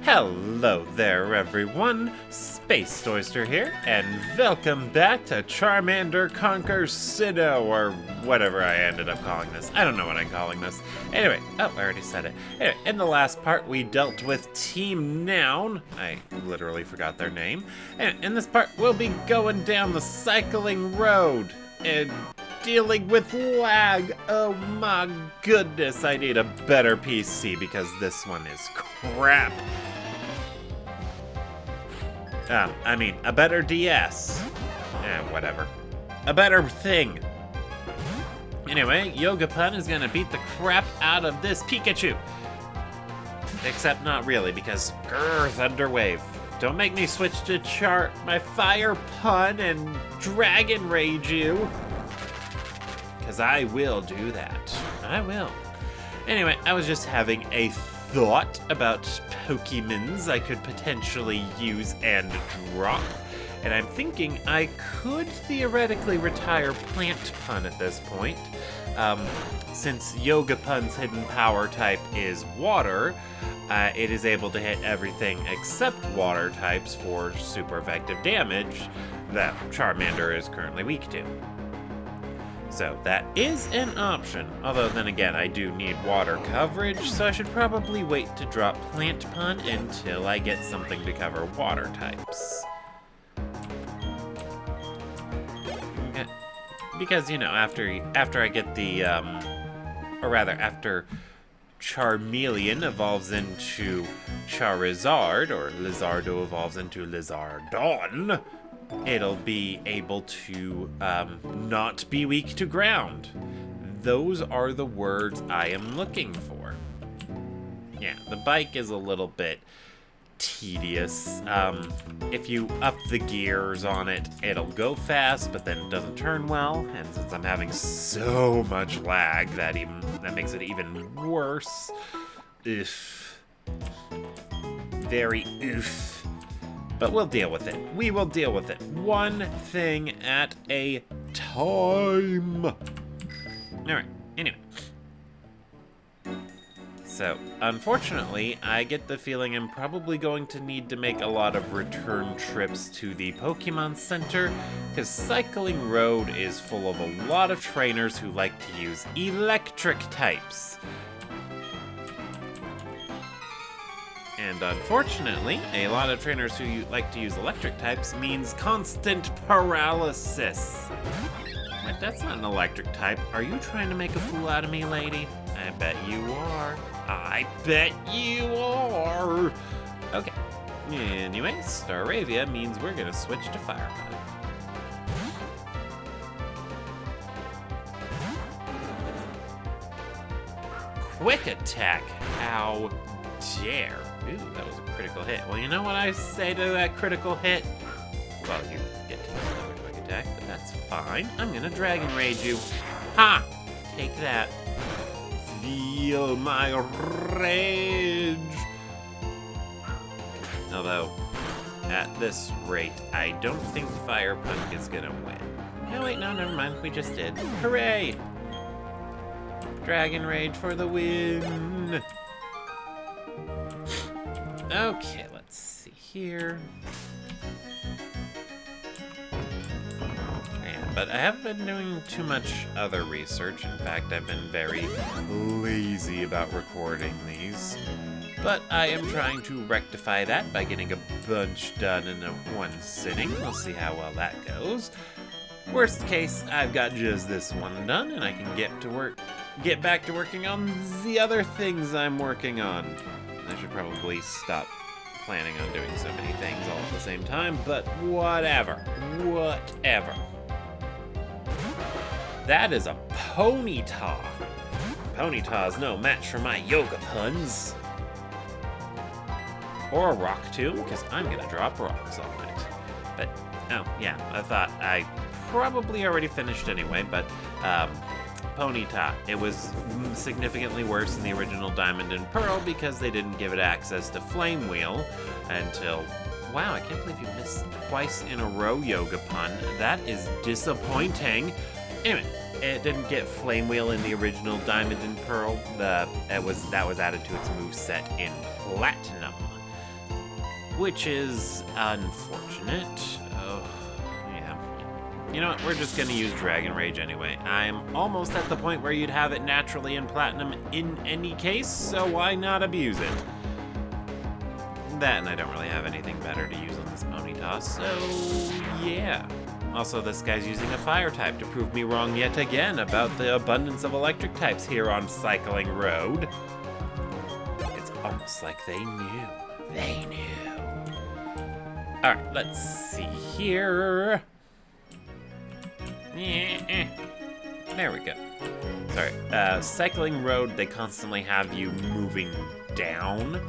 Hello there, everyone. Space Oyster here, and welcome back to Charmander Conquers Sinnoh, or whatever I ended up calling this. I don't know what I'm calling this. Anyway, I already said it. Anyway, in the last part, we dealt with Team Noun. I literally forgot their name. And in this part, we'll be going down the cycling road and dealing with lag. Oh my goodness, I need a better PC because this one is crap. I mean, a better DS. Whatever. A better thing. Anyway, Yogapun is gonna beat the crap out of this Pikachu. Except not really, because Thunder Wave. Don't make me switch to my Fire Pun and Dragon Rage you. Because I will do that. I will. Anyway, I was just having a thought about Pokemons I could potentially use and drop. And I'm thinking I could theoretically retire Plant Pun at this point. Since Yogapun's hidden power type is water, it is able to hit everything except water types for super effective damage that Charmander is currently weak to. So that is an option, although then again I do need water coverage, so I should probably wait to drop Plant Pun until I get something to cover water types. Because, you know, after I get the, after Charmeleon evolves into Charizard, or Lizardo evolves into Lizardon, it'll be able to not be weak to ground. Those are the words I am looking for. Yeah, the bike is a little bit tedious. If you up the gears on it, it'll go fast, but then it doesn't turn well. And since I'm having so much lag, that makes it even worse. Oof. Very oof. But we'll deal with it. We will deal with it. One thing at a time. Alright, anyway. So, unfortunately, I get the feeling I'm probably going to need to make a lot of return trips to the Pokemon Center, because Cycling Road is full of a lot of trainers who like to use electric types. And unfortunately, a lot of trainers who like to use electric types means constant paralysis. But that's not an electric type. Are you trying to make a fool out of me, lady? I bet you are. I bet you are. Okay. Anyway, Staravia means we're gonna switch to Fire Pun. Quick attack. How dare. Ooh, that was a critical hit. Well, you know what I say to that critical hit? Well, you get to use another quick attack, but that's fine. I'm gonna Dragon Rage you. Ha! Take that. Feel my rage. Although, at this rate, I don't think Fire Punk is gonna win. No, wait, no, never mind. We just did. Hooray! Dragon Rage for the win! Okay, let's see here. But I haven't been doing too much other research. In fact, I've been very lazy about recording these. But I am trying to rectify that by getting a bunch done in one sitting. We'll see how well that goes. Worst case, I've got just this one done, and I can get back to working on the other things I'm working on. I should probably stop planning on doing so many things all at the same time, but whatever. Whatever. That is a Ponyta. Ponyta's no match for my Yogapuns. Or a Rock Tomb, because I'm gonna drop rocks on it. But, oh, yeah, I thought I probably already finished anyway, but, Ponyta. It was significantly worse than the original Diamond and Pearl because they didn't give it access to Flame Wheel until... Wow, I can't believe you missed twice in a row, Yogapun. That is disappointing. Anyway, it didn't get Flame Wheel in the original Diamond and Pearl. That was added to its moveset in Platinum. which is unfortunate. Oh, yeah. You know what, we're just gonna use Dragon Rage anyway. I'm almost at the point where you'd have it naturally in Platinum in any case, so why not abuse it? That, and I don't really have anything better to use on this Ponyta, so yeah. Also, this guy's using a fire type to prove me wrong yet again about the abundance of electric types here on Cycling Road. It's almost like they knew. They knew. Alright, let's see here. There we go. Sorry. Cycling Road, they constantly have you moving down.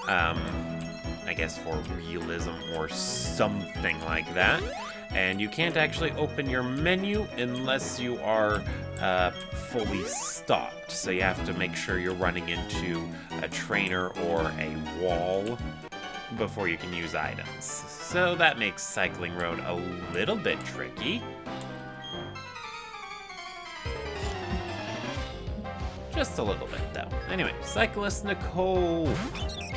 I guess for realism or something like that. And you can't actually open your menu unless you are fully stopped. So you have to make sure you're running into a trainer or a wall before you can use items. So that makes Cycling Road a little bit tricky. Just a little bit, though. Anyway, Cyclist Nicole.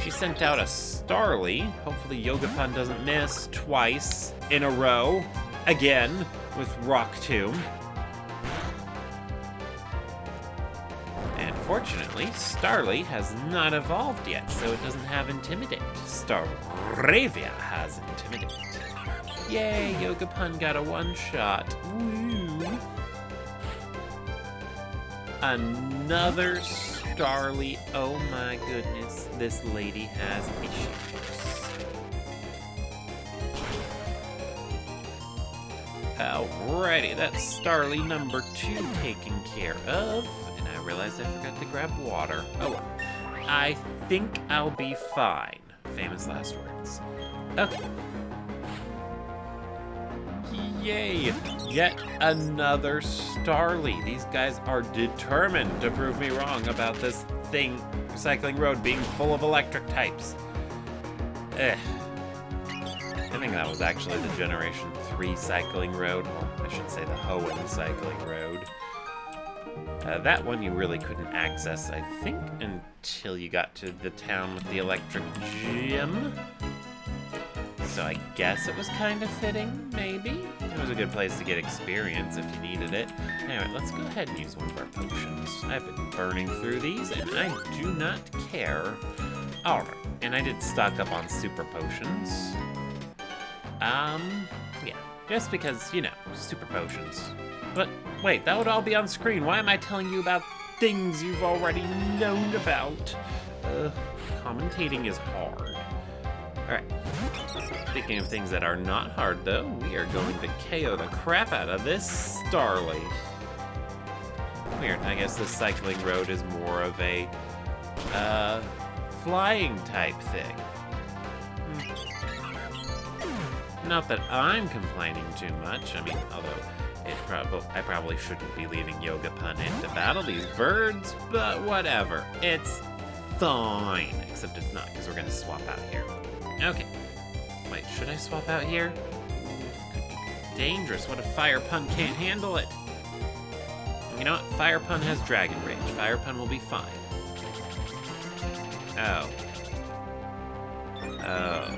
She sent out a Starly. Hopefully Yogapun doesn't miss twice in a row. Again, with Rock Tomb. And fortunately, Starly has not evolved yet, so it doesn't have Intimidate. Staravia has Intimidate. Yay, Yogapun got a one-shot. Woo! Another Starly. Oh my goodness, this lady has issues. Alrighty, that's Starly number 2 taken care of. And I realized I forgot to grab water. Oh well. I think I'll be fine. Famous last words. Okay. Yay! Yet another Starly. These guys are determined to prove me wrong about this thing, Cycling Road, being full of electric types. I think that was actually the Generation 3 Cycling Road, or I should say the Hoenn Cycling Road. That one you really couldn't access, I think, until you got to the town with the electric gym. So I guess it was kind of fitting, maybe? It was a good place to get experience if you needed it. Anyway, let's go ahead and use one of our potions. I've been burning through these, and I do not care. Alright, and I did stock up on super potions. Yeah, just because, you know, super potions. But wait, that would all be on screen. Why am I telling you about things you've already known about? Commentating is hard. Alright. Speaking of things that are not hard, though, we are going to KO the crap out of this Starly. Weird. I guess this Cycling Road is more of a, flying type thing. Not that I'm complaining too much. I mean, although I probably shouldn't be leaving Yogapun in to battle these birds, but whatever. It's fine. Except it's not, because we're going to swap out here. Okay. Wait, should I swap out here? Could be dangerous. What if Fire Pun can't handle it? You know what? Fire Pun has Dragon Rage. Fire Pun will be fine. Oh. Oh.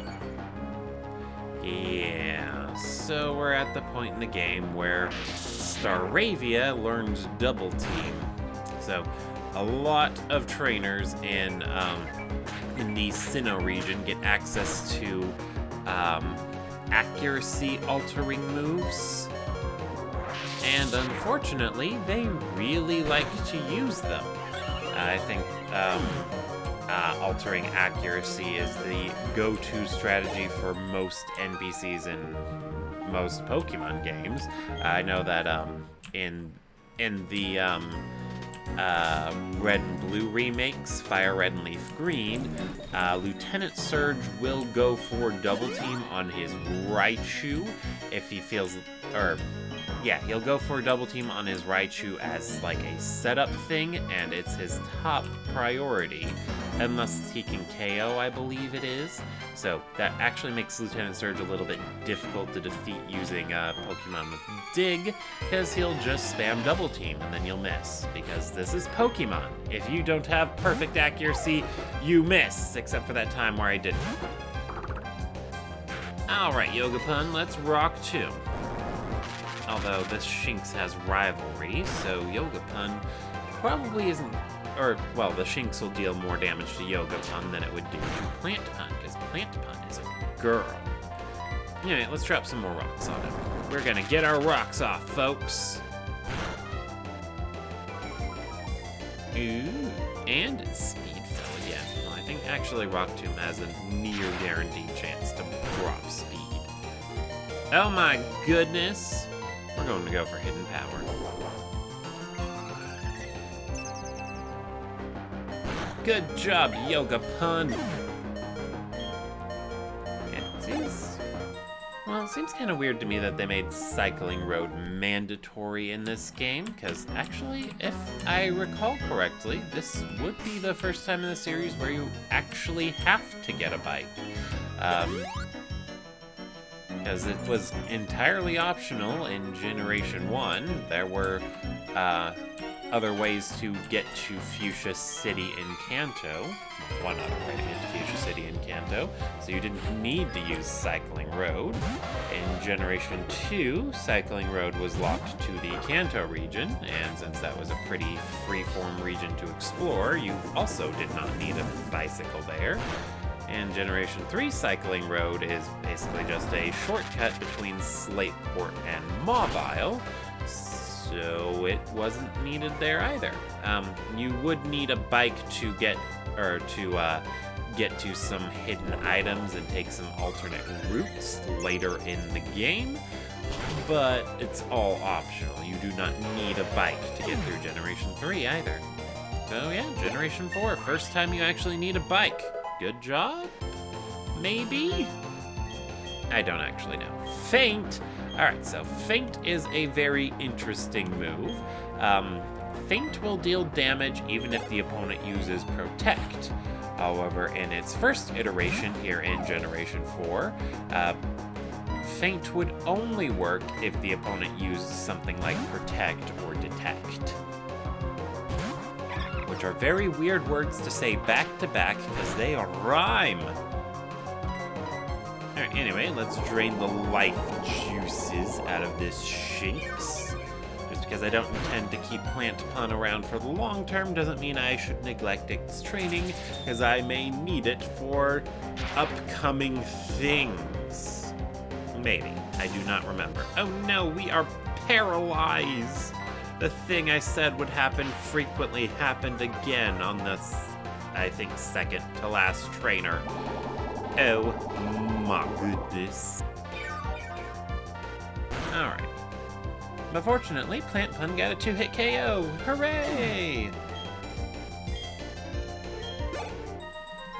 Yeah. So we're at the point in the game where Staravia learns Double Team. So a lot of trainers in the Sinnoh region get access to accuracy altering moves, and unfortunately they really like to use them. I think altering accuracy is the go-to strategy for most NPCs in most Pokemon games. I know that in the Red and Blue remakes, Fire Red and Leaf Green, Lieutenant Surge will go for Double Team on his Raichu if he feels, he'll go for Double Team on his Raichu as like a setup thing, and it's his top priority, unless he can KO, I believe it is. So that actually makes Lieutenant Surge a little bit difficult to defeat using Pokemon with Dig, because he'll just spam Double Team and then you'll miss, because this is Pokemon. If you don't have perfect accuracy, you miss, except for that time where I didn't. Alright, Yogapun, let's rock too. Although this Shinx has rivalry, so Yogapun probably isn't... Or, well, the Shinx will deal more damage to Yogapun than it would do to Plantpun, because Plantpun is a girl. Anyway, let's drop some more rocks on him. We're gonna get our rocks off, folks. Ooh, and Speed fell again. Well, I think actually Rock Tomb has a near guaranteed chance to drop Speed. Oh my goodness! We're going to go for Hidden Power. Good job, Yogapun! Well, it seems kind of weird to me that they made Cycling Road mandatory in this game, because actually, if I recall correctly, this would be the first time in the series where you actually have to get a bike. Because it was entirely optional in Generation 1. There were other ways to get to Fuchsia City in Kanto. One other way to get to Fuchsia City in Kanto, so you didn't need to use Cycling Road. In Generation 2, Cycling Road was locked to the Kanto region, and since that was a pretty free-form region to explore, you also did not need a bicycle there. And Generation 3 Cycling Road is basically just a shortcut between Slateport and Mobile, so it wasn't needed there either. You would need a bike to get to some hidden items and take some alternate routes later in the game, but it's all optional. You do not need a bike to get through Generation 3 either. So yeah, Generation 4, first time you actually need a bike. Good job? Maybe? I don't actually know. Feint! Alright, so Feint is a very interesting move. Feint will deal damage even if the opponent uses Protect. However, in its first iteration here in Generation 4, Feint would only work if the opponent used something like Protect or Detect. Which are very weird words to say back to back because they rhyme. Alright, anyway, let's drain the life juices out of this Shinx. Just because I don't intend to keep Plantpun around for the long term doesn't mean I should neglect its training, because I may need it for upcoming things. Maybe. I do not remember. Oh no, we are paralyzed! The thing I said would happen frequently happened again on this, I think, second to last trainer. Oh my goodness. Alright. But fortunately, Plantpun got a 2-hit KO. Hooray!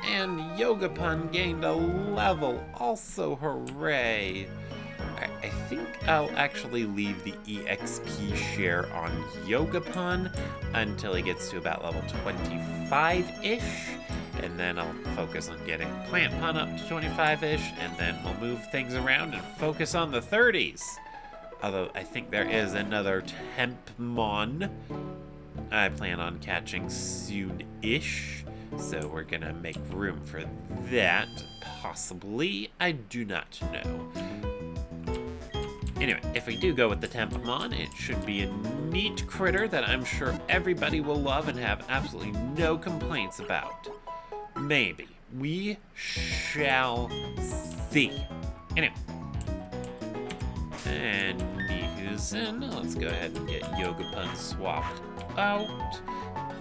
And Yogapun gained a level. Also hooray! I think I'll actually leave the EXP share on Yogapun until he gets to about level 25-ish. And then I'll focus on getting Plantpun up to 25-ish, and then we'll move things around and focus on the 30s. Although I think there is another Tempmon I plan on catching soon-ish, so we're gonna make room for that, possibly. I do not know. Anyway, if we do go with the Tempmon, it should be a neat critter that I'm sure everybody will love and have absolutely no complaints about. Maybe. We shall see. Anyway. And who's in? Let's go ahead and get Yogapun swapped out.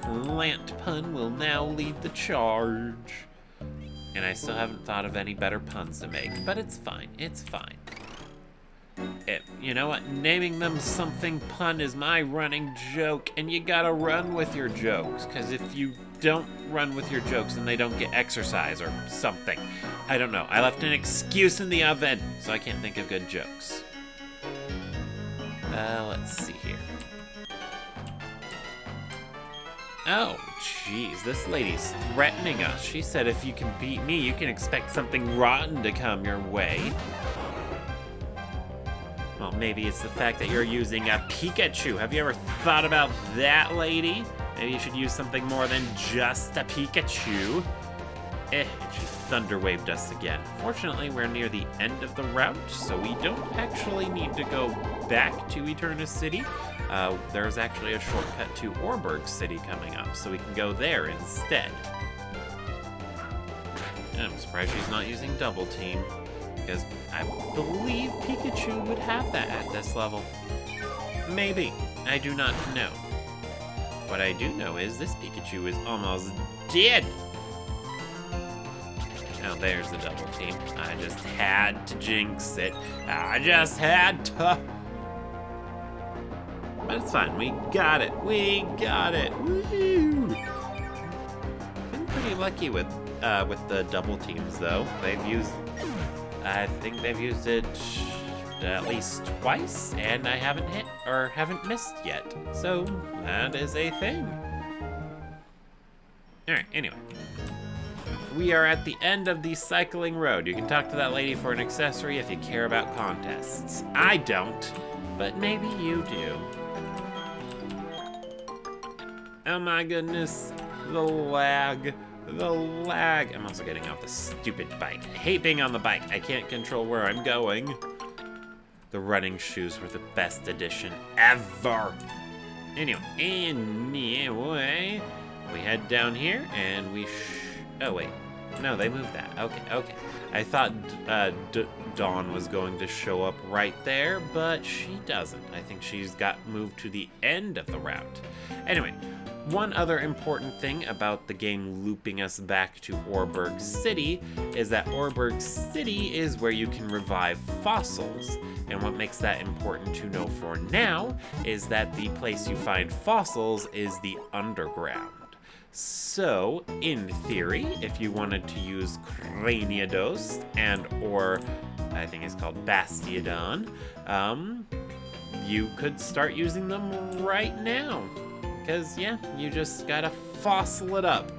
Plantpun will now lead the charge. And I still haven't thought of any better puns to make, but it's fine. It's fine. You know what? Naming them something pun is my running joke, and you gotta run with your jokes, because if you don't run with your jokes, then they don't get exercise or something. I don't know. I left an excuse in the oven, so I can't think of good jokes. Let's see here. Oh, jeez, this lady's threatening us. She said if you can beat me, you can expect something rotten to come your way. Well, maybe it's the fact that you're using a Pikachu. Have you ever thought about that, lady? Maybe you should use something more than just a Pikachu. She's Thunder Waved us again. Fortunately, we're near the end of the route, so we don't actually need to go back to Eternus City. There's actually a shortcut to Orberg City coming up, so we can go there instead. And I'm surprised she's not using Double Team, because I believe Pikachu would have that at this level. Maybe. I do not know. What I do know is this Pikachu is almost dead. Oh, there's the Double Team. I just had to jinx it. I just had to. But it's fine. We got it. We got it. Woo! Been pretty lucky with the Double Teams, though. I think they've used it at least twice, and I haven't hit or haven't missed yet. So that is a thing. All right. Anyway. We are at the end of the cycling road. You can talk to that lady for an accessory if you care about contests. I don't, but maybe you do. Oh my goodness, the lag. I'm also getting off the stupid bike. I hate being on the bike. I can't control where I'm going. The running shoes were the best addition ever. Anyway, we head down here and we oh wait, no, they moved that. Okay. I thought Dawn was going to show up right there, but she doesn't. I think she's got moved to the end of the route. Anyway, one other important thing about the game looping us back to Orberg City is that Orberg City is where you can revive fossils. And what makes that important to know for now is that the place you find fossils is the underground. So, in theory, if you wanted to use Craniados or I think it's called Bastiodon, you could start using them right now. Because, yeah, you just gotta fossil it up.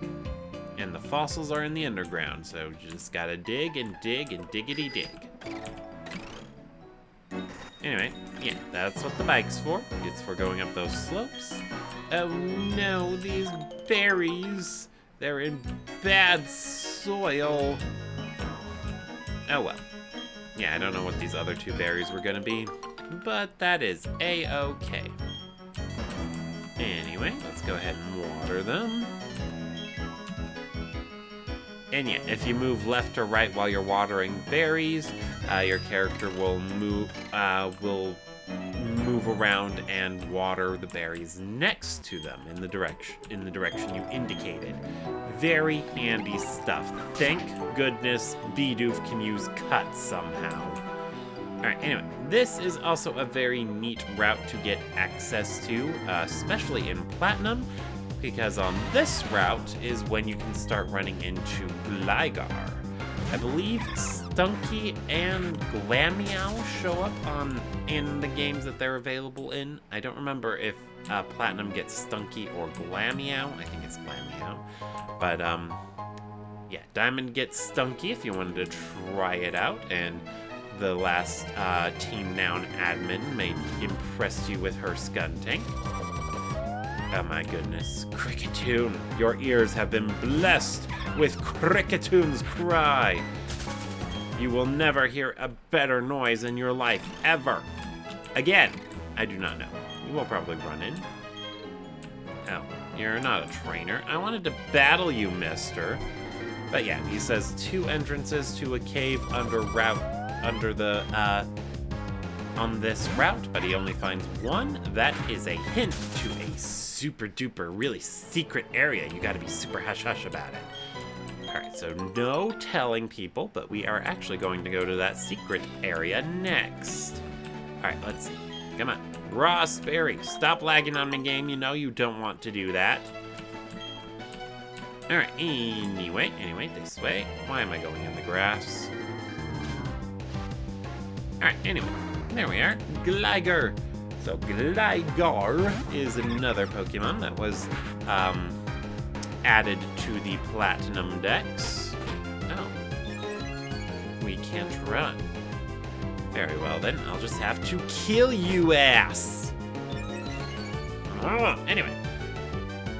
And the fossils are in the underground, so you just gotta dig and dig and diggity dig. Anyway, yeah, that's what the bike's for. It's for going up those slopes. Oh no, these berries. They're in bad soil. Oh well. Yeah, I don't know what these other two berries were gonna be, but that is A-okay. Anyway, let's go ahead and water them. And yeah, if you move left or right while you're watering berries, your character will move around and water the berries next to them in the direction you indicated. Very handy stuff. Thank goodness Bidoof can use cut somehow. Alright, anyway, this is also a very neat route to get access to, especially in Platinum, because on this route is when you can start running into Gligar. I believe Stunky and Glameow show up in the games that they're available in. I don't remember if Platinum gets Stunky or Glameow. I think it's Glameow. But, yeah, Diamond gets Stunky if you wanted to try it out, and the last Team Noun admin may impress you with her Skuntank. Oh my goodness, Cricketune, your ears have been blessed with Cricketoone's cry. You will never hear a better noise in your life, ever. Again, I do not know. You will probably run in. Oh, you're not a trainer. I wanted to battle you, mister. But yeah, he says 2 entrances to a cave on this route, but he only finds 1. That is a hint to a super duper really secret area. You gotta be super hush hush about it. Alright, so no telling people, but we are actually going to go to that secret area next. Alright, let's see. Come on. Raspberry, stop lagging on the game. You know you don't want to do that. Alright, anyway, this way. Why am I going in the grass? Alright, anyway, there we are. Gligar. So Gligar is another Pokemon that was added to the Platinum Dex. Oh. We can't run. Very well then, I'll just have to kill you ass. Anyway.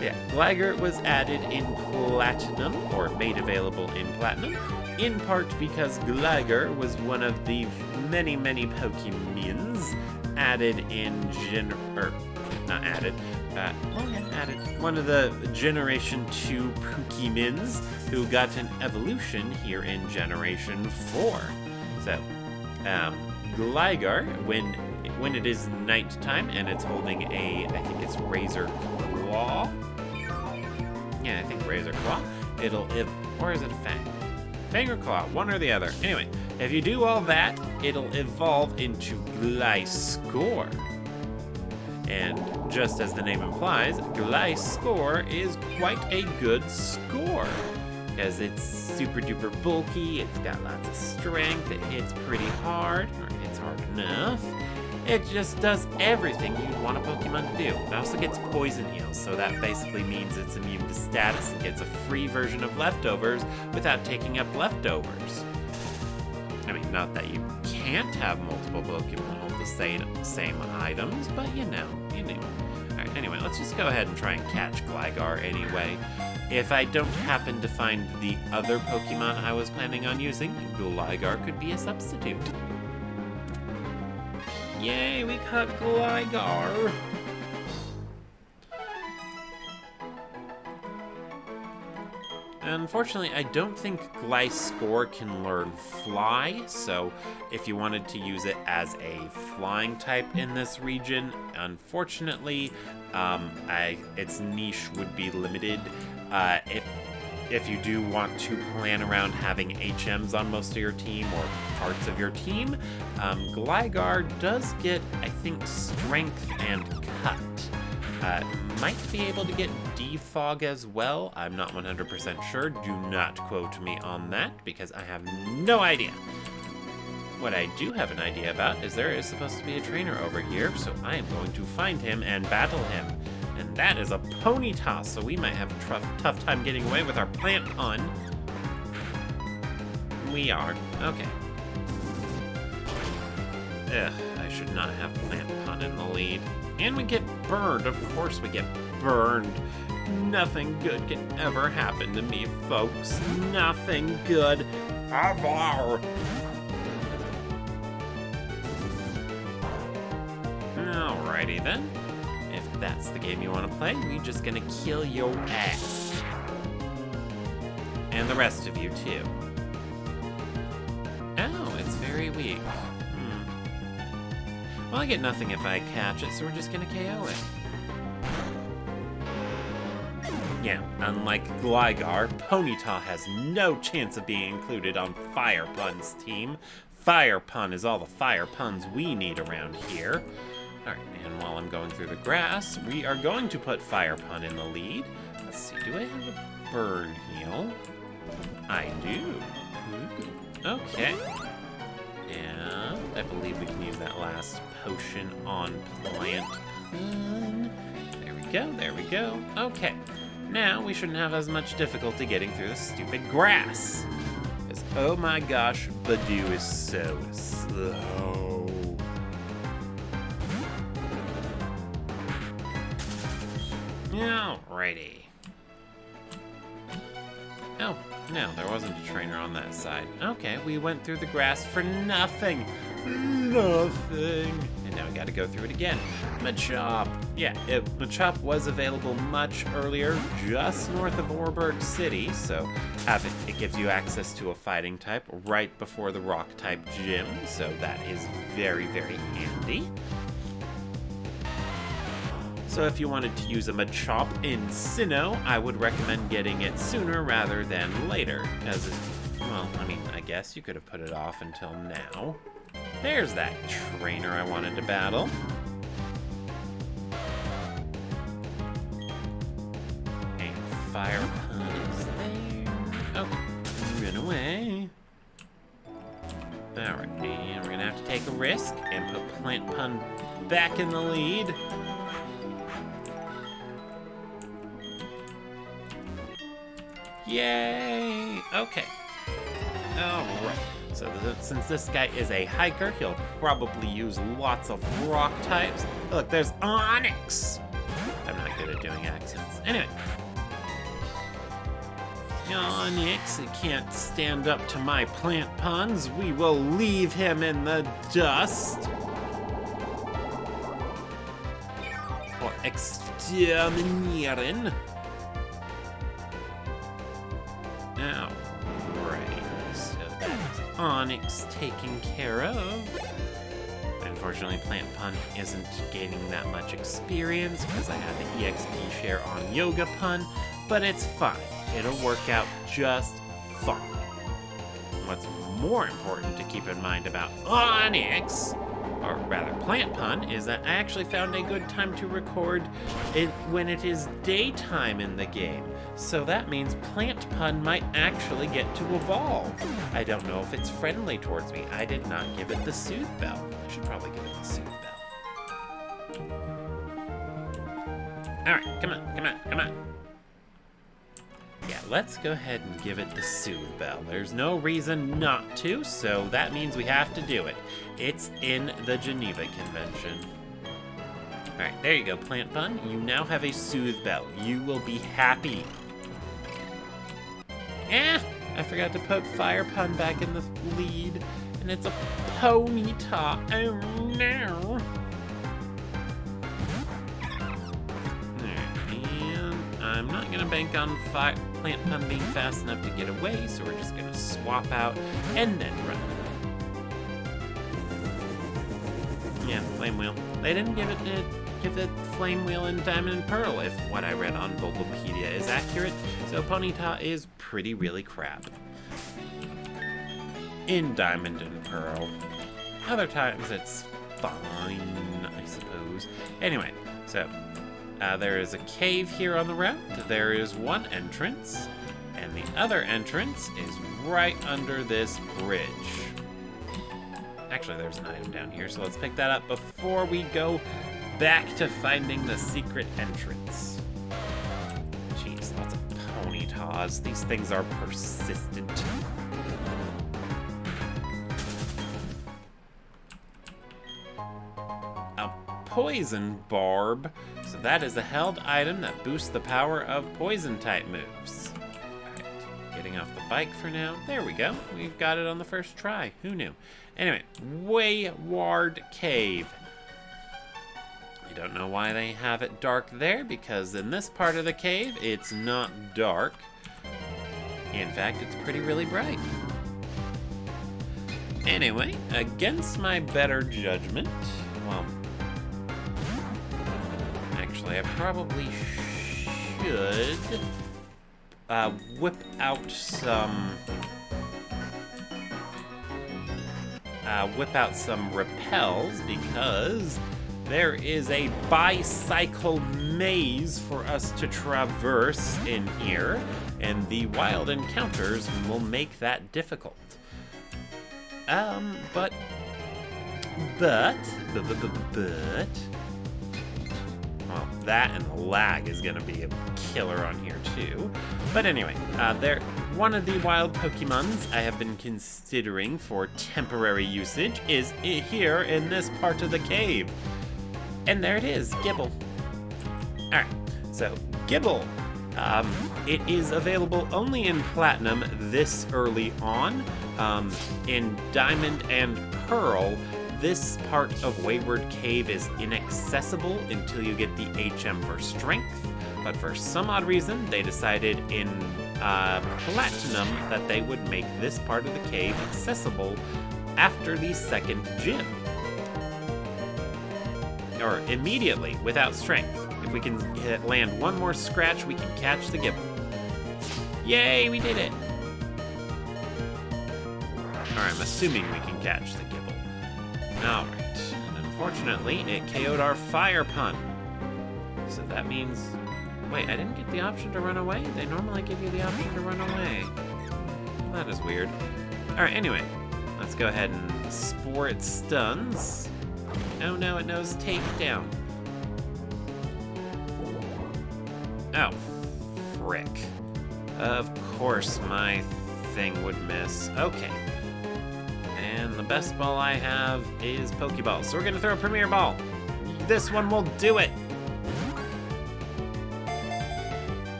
Yeah, Gligar was added in Platinum, or made available in Platinum, in part because Gligar was one of the many, many Pokemons added in added. One of the Generation 2 Pokemons who got an evolution here in Generation 4. So, Gligar, when it is nighttime and it's holding I think it's Razor Claw. Yeah, I think Razor Claw. Or is it a Fang? Fang or Claw, one or the other. Anyway, if you do all that, it'll evolve into Gliscor. And just as the name implies, Gliscor is quite a good score. Because it's super duper bulky, it's got lots of strength, it hits pretty hard, or hits hard enough. It just does everything you'd want a Pokemon to do. It also gets Poison Heals, so that basically means it's immune to status and gets a free version of Leftovers without taking up Leftovers. I mean, not that you can't have multiple Pokemon hold the same items, but you know. Alright, anyway, let's just go ahead and try and catch Gligar anyway. If I don't happen to find the other Pokemon I was planning on using, Gligar could be a substitute. Yay, we caught Gligar! Unfortunately, I don't think Gliscor can learn Fly, so if you wanted to use it as a flying type in this region, unfortunately, its niche would be limited. If you do want to plan around having HMs on most of your team or parts of your team, Gligar does get, I think, Strength and Cut. Might be able to get Defog as well. I'm not 100% sure. Do not quote me on that because I have no idea. What I do have an idea about is there is supposed to be a trainer over here, so I am going to find him and battle him. And that is a Ponyta, so we might have a tough time getting away with our Plant Pun. We are. Okay. Ugh, I should not have Plant Pun in the lead. And we get burned. Of course we get burned. Nothing good can ever happen to me, folks. Nothing good ever. Alrighty then. If that's the game you want to play, we're just gonna kill your ass. And the rest of you too. Oh, it's very weak. Well, I get nothing if I catch it, so we're just gonna KO it. Yeah, unlike Gligar, Ponyta has no chance of being included on Fire Pun's team. Fire Pun is all the Fire Puns we need around here. Alright, and while I'm going through the grass, we are going to put Fire Pun in the lead. Let's see, do I have a burn heal? I do. Ooh, okay. And I believe we can use that last potion on Plant Pun. There we go, there we go. Okay, now we shouldn't have as much difficulty getting through the stupid grass. Because, oh my gosh, Badoo is so slow. Alrighty. Oh, no, there wasn't a trainer on that side. Okay, we went through the grass for nothing. Nothing. And now we gotta go through it again. Machop. Yeah, Machop was available much earlier, just north of Orberg City, so it gives you access to a fighting type right before the rock type gym, so that is very, very handy. So if you wanted to use a Machop in Sinnoh, I would recommend getting it sooner rather than later, as well, I mean, I guess you could have put it off until now. There's that trainer I wanted to battle. And Fire Pun is there. Okay, run away. Alright, and we're gonna have to take a risk and put Plant Pun back in the lead. Yay! Okay. Alright. So since this guy is a hiker, he'll probably use lots of rock types. Look, there's Onyx! I'm not good at doing accents. Anyway. Onyx can't stand up to my plant puns. We will leave him in the dust. Or extermineren. Now, right. So that's Onyx taken care of. Unfortunately, Plant Pun isn't gaining that much experience because I have the EXP share on Yoga Pun, but it's fine. It'll work out just fine. What's more important to keep in mind about Onyx, or rather Plant Pun, is that I actually found a good time to record it when it is daytime in the game. So that means Plant Pun might actually get to evolve. I don't know if it's friendly towards me. I did not give it the Soothe Bell. I should probably give it the Soothe Bell. Alright, come on. Yeah, let's go ahead and give it the Soothe Bell. There's no reason not to, so that means we have to do it. It's in the Geneva Convention. Alright, there you go, Plant Pun. You now have a Soothe Bell. You will be happy. I forgot to put Fire Pun back in the lead, and it's a Ponyta. Oh no. I'm not gonna bank on Plant Pun being fast enough to get away, so we're just gonna swap out and then run. Yeah, Flame Wheel. They didn't give it Flame Wheel in Diamond and Pearl, if what I read on Bulbapedia is accurate, so Ponyta is pretty really crap. In Diamond and Pearl. Other times it's fine, I suppose. Anyway, so there is a cave here on the route. There is one entrance, and the other entrance is right under this bridge. Actually, there's an item down here, so let's pick that up before we go back to finding the secret entrance. Jeez, lots of Ponytas. These things are persistent. A poison barb. So that is a held item that boosts the power of poison-type moves. Alright, getting off the bike for now. There we go. We've got it on the first try. Who knew? Anyway, Wayward Cave. I don't know why they have it dark there, because in this part of the cave, it's not dark. In fact, it's pretty really bright. Anyway, against my better judgment, well, actually, I probably should whip out some repels, because there is a bicycle maze for us to traverse in here, and the wild encounters will make that difficult. But well, that and the lag is gonna be a killer on here too. But anyway, one of the wild Pokemons I have been considering for temporary usage is here in this part of the cave. And there it is, Gibble. Alright, so Gibble. It is available only in Platinum this early on. In Diamond and Pearl, this part of Wayward Cave is inaccessible until you get the HM for Strength, but for some odd reason, they decided in Platinum that they would make this part of the cave accessible after the second gym. Or immediately, without Strength. If we can land one more scratch, we can catch the Gibble. Yay, we did it! Or I'm assuming we can catch the Gibble. Alright, and unfortunately, it KO'd our Fire Pun. So that means... Wait, I didn't get the option to run away? They normally give you the option to run away. That is weird. Alright, anyway, let's go ahead and spore its stuns. Oh no, it knows Takedown. Oh, frick. Of course my thing would miss. Okay. And the best ball I have is Pokeball. So we're gonna throw a Premier Ball. This one will do it.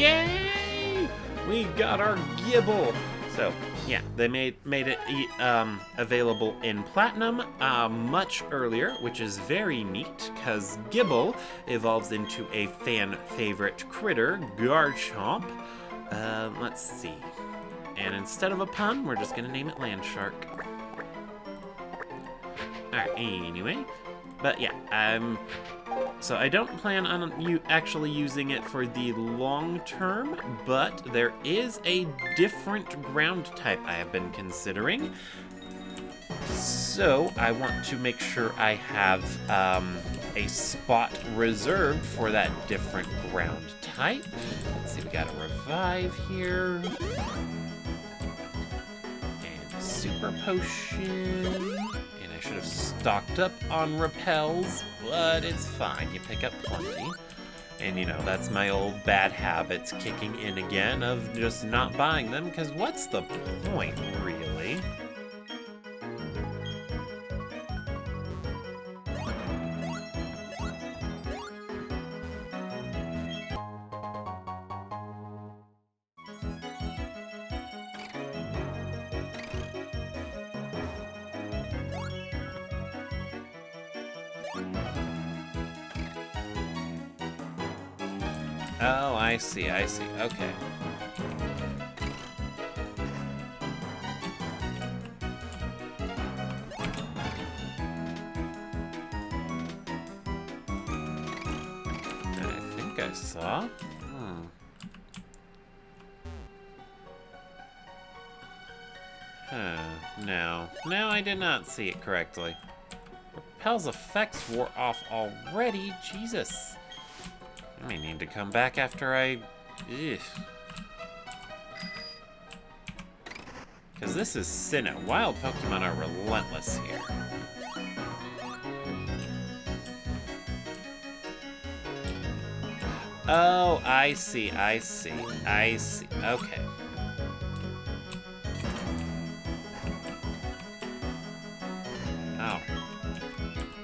Yay! We got our Gibble. So, yeah, they made it available in Platinum much earlier, which is very neat, because Gibble evolves into a fan-favorite critter, Garchomp. Let's see. And instead of a pun, we're just going to name it Landshark. Alright, anyway. But yeah, so I don't plan on actually using it for the long term, but there is a different ground type I have been considering. So I want to make sure I have a spot reserved for that different ground type. Let's see, we got a revive here. And a super potion. I should have stocked up on repels, but it's fine. You pick up plenty. And, you know, that's my old bad habits kicking in again of just not buying them, because what's the point, really? Oh, I see, okay. I think I saw. No, I did not see it correctly. Repel's effects wore off already, Jesus. I may need to come back after because this is Sinnoh. Wild Pokemon are relentless here. Oh, I see. Okay.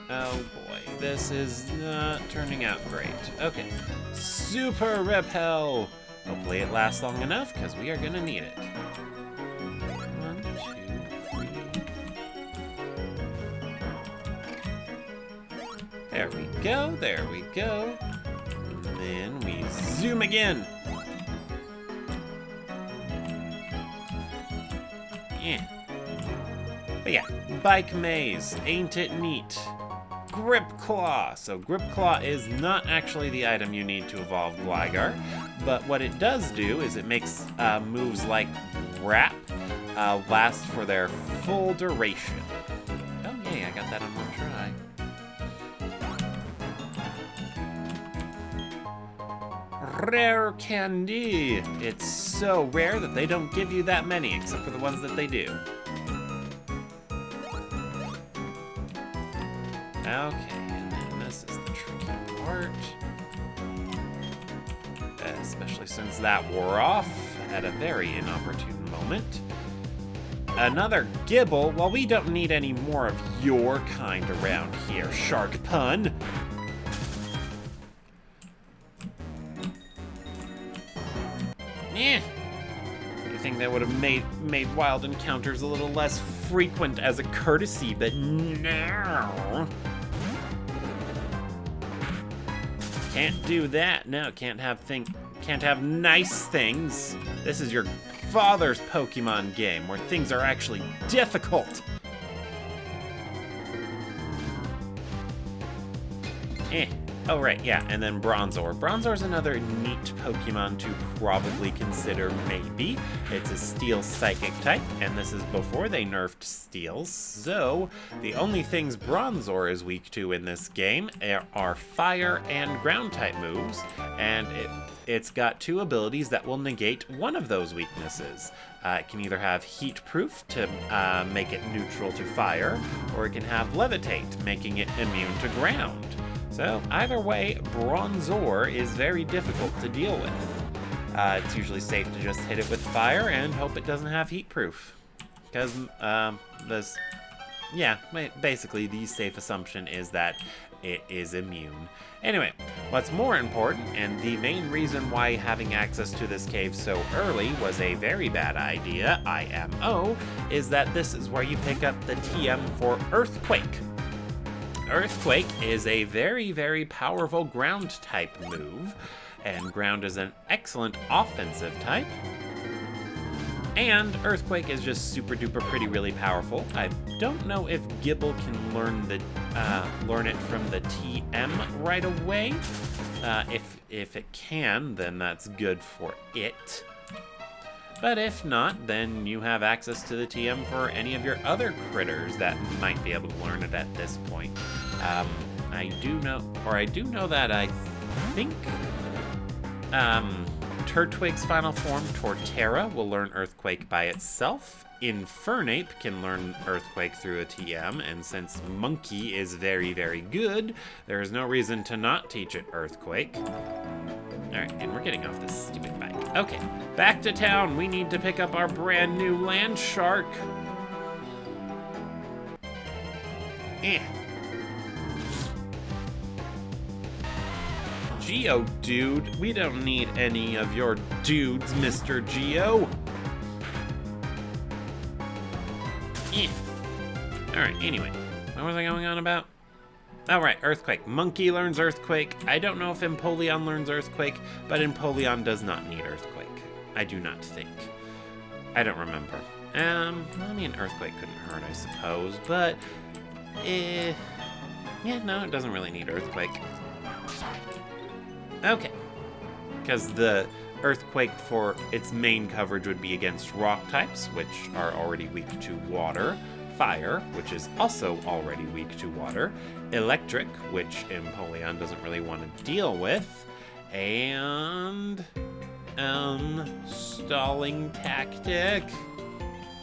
Oh boy, this is not turning out great. Okay, Super Repel! Hopefully it lasts long enough, because we are going to need it. 1, 2, 3. There we go. And then we zoom again. Yeah. But yeah, Bike Maze, ain't it neat? Grip Claw. So Grip Claw is not actually the item you need to evolve Gligar, but what it does do is it makes moves like Wrap last for their full duration. Oh yay, I got that on one try. Rare Candy. It's so rare that they don't give you that many, except for the ones that they do. Okay, and then this is the tricky part. Especially since that wore off at a very inopportune moment. Another Gibble. Well, we don't need any more of your kind around here, Shark Pun. Yeah. You think that would have made wild encounters a little less frequent as a courtesy, but no. Can't do that. No, can't have nice things. This is your father's Pokemon game where things are actually difficult. Oh, right, yeah, and then Bronzor. Bronzor's another neat Pokemon to probably consider, maybe. It's a Steel Psychic type, and this is before they nerfed Steels. So, the only things Bronzor is weak to in this game are Fire and Ground-type moves, and it's got two abilities that will negate one of those weaknesses. It can either have Heat Proof to make it neutral to Fire, or it can have Levitate, making it immune to Ground. So, either way, Bronzor is very difficult to deal with. It's usually safe to just hit it with Fire and hope it doesn't have Heat Proof. Because, yeah, basically the safe assumption is that it is immune. Anyway, what's more important, and the main reason why having access to this cave so early was a very bad idea, IMO, is that this is where you pick up the TM for Earthquake. Earthquake is a very, very powerful ground type move, and ground is an excellent offensive type. And Earthquake is just super duper pretty really powerful. I don't know if Gible can learn it from the TM right away. If it can, then that's good for it. But if not, then you have access to the TM for any of your other critters that might be able to learn it at this point. I do know that I think Turtwig's final form, Torterra, will learn Earthquake by itself. Infernape can learn Earthquake through a TM, and since Monkey is very, very good, there is no reason to not teach it Earthquake. Alright, and we're getting off this stupid bike. Okay, back to town. We need to pick up our brand new land shark. Geo, dude. We don't need any of your dudes, Mr. Geo. Alright, anyway. What was I going on about? Oh, right, Earthquake. Monkey learns Earthquake. I don't know if Empoleon learns Earthquake, but Empoleon does not need Earthquake. I do not think. I don't remember. I mean, Earthquake couldn't hurt, I suppose, but... yeah, no, it doesn't really need Earthquake. Okay. Because the Earthquake for its main coverage would be against rock types, which are already weak to water. Fire, which is also already weak to water. Electric, which Empoleon doesn't really want to deal with. And... Stalling Tactic.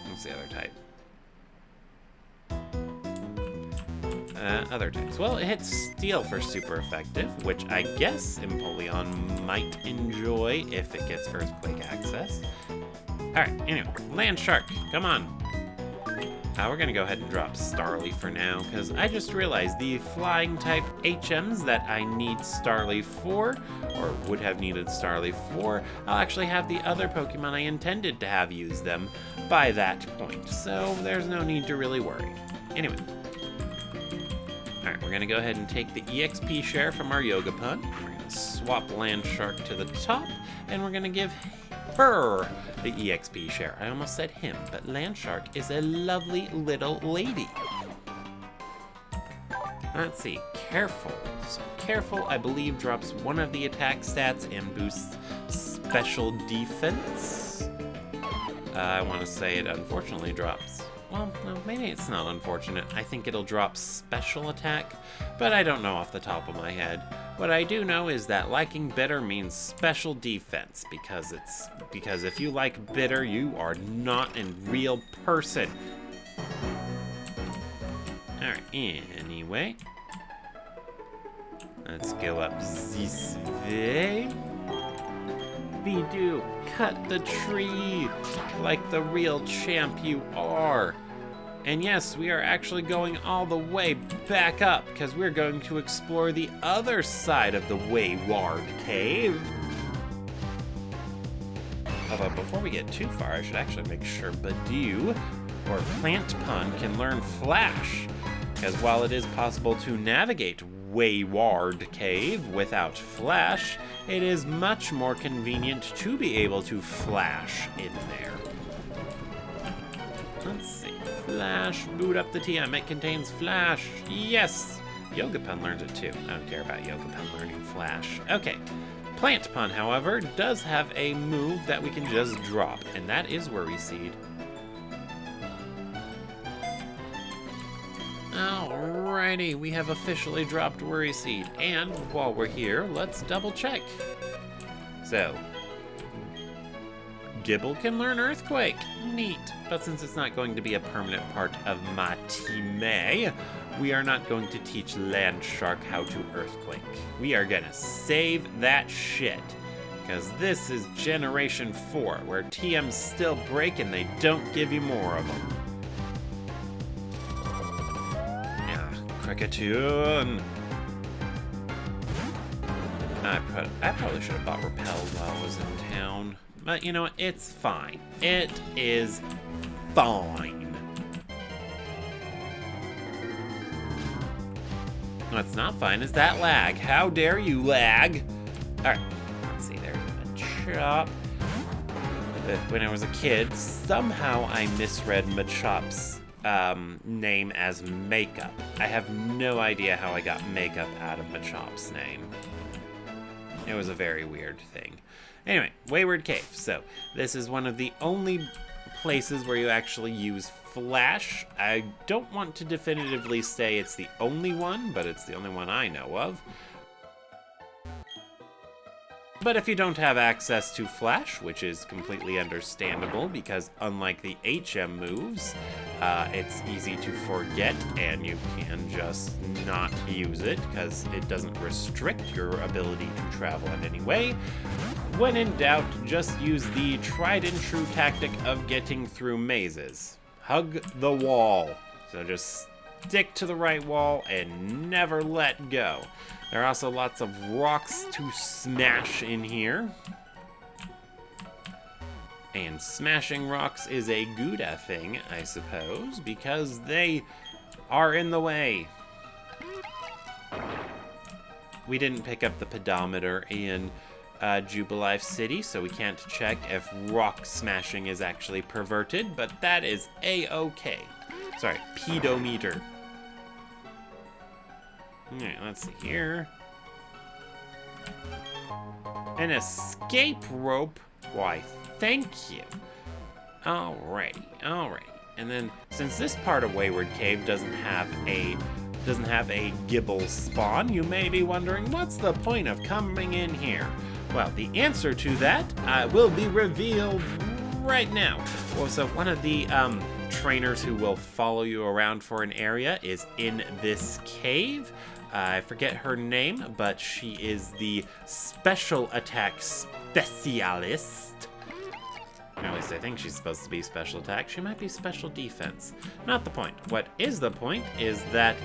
What's the other type? Other types. Well, it hits Steel for super effective, which I guess Empoleon might enjoy if it gets Earthquake access. Alright, anyway, Land Shark, come on. We're gonna go ahead and drop Starly for now, because I just realized the flying type HMs that I need Starly for, or would have needed Starly for, I'll actually have the other Pokemon I intended to have use them by that point, so there's no need to really worry. Anyway. Alright, we're gonna go ahead and take the EXP share from our Yogapun. We're gonna swap Land Shark to the top, and we're gonna give her the EXP share. I almost said him, but Land Shark is a lovely little lady. Let's see, Careful. So Careful, I believe, drops one of the attack stats and boosts special defense. I want to say it unfortunately drops. Well, no, maybe it's not unfortunate. I think it'll drop special attack, but I don't know off the top of my head. What I do know is that liking bitter means special defense, because if you like bitter, you are not a real person. Alright, anyway. Let's go up this way. Bidoo, cut the tree like the real champ you are. And yes, we are actually going all the way back up because we're going to explore the other side of the Wayward Cave. Although before we get too far, I should actually make sure Bidoo or Plant Pun can learn Flash. Because while it is possible to navigate Wayward Cave without Flash, it is much more convenient to be able to Flash in there. Let's see. Flash, boot up the TM. It contains Flash. Yes! Yogapun learns it too. I don't care about Yogapun learning Flash. Okay. Plant Pun, however, does have a move that we can just drop, and that is Worry Seed. Alrighty, we have officially dropped Worry Seed, and while we're here, let's double check. So, Gible can learn Earthquake. Neat. But since it's not going to be a permanent part of my team, we are not going to teach Land Shark how to Earthquake. We are gonna save that shit. Because this is Generation 4, where TMs still break and they don't give you more of them. Cricketune. I probably should have bought Repels while I was in town. But you know what? It's fine. It is fine. What's not fine is that lag. How dare you lag? Alright, let's see, there's Machop. When I was a kid, somehow I misread Machop's name as Makeup. I have no idea how I got Makeup out of Machop's name. It was a very weird thing. Anyway, Wayward Cave. So, this is one of the only places where you actually use Flash. I don't want to definitively say it's the only one, but it's the only one I know of. But if you don't have access to Flash, which is completely understandable because unlike the HM moves, it's easy to forget and you can just not use it because it doesn't restrict your ability to travel in any way. When in doubt, just use the tried and true tactic of getting through mazes. Hug the wall. So just stick to the right wall and never let go. There are also lots of rocks to smash in here. And smashing rocks is a good thing, I suppose, because they are in the way. We didn't pick up the pedometer in Jubilife City, so we can't check if rock smashing is actually perverted, but that is a-okay. Sorry, pedometer. Alright, let's see here. An escape rope? Why, thank you. Alrighty. And then, since this part of Wayward Cave doesn't have a Gibble spawn, you may be wondering, what's the point of coming in here? Well, the answer to that will be revealed right now. Well, so one of the trainers who will follow you around for an area is in this cave. I forget her name, but she is the special attack specialist. Or at least I think she's supposed to be special attack. She might be special defense. Not the point. What is the point is that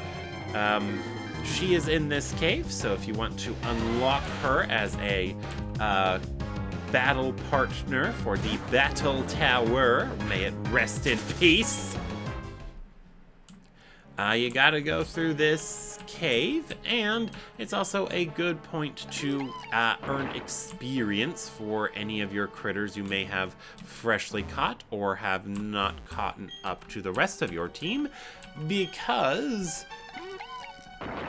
she is in this cave, so if you want to unlock her as a battle partner for the Battle Tower, may it rest in peace, you gotta go through this cave, and it's also a good point to earn experience for any of your critters you may have freshly caught or have not caught up to the rest of your team, because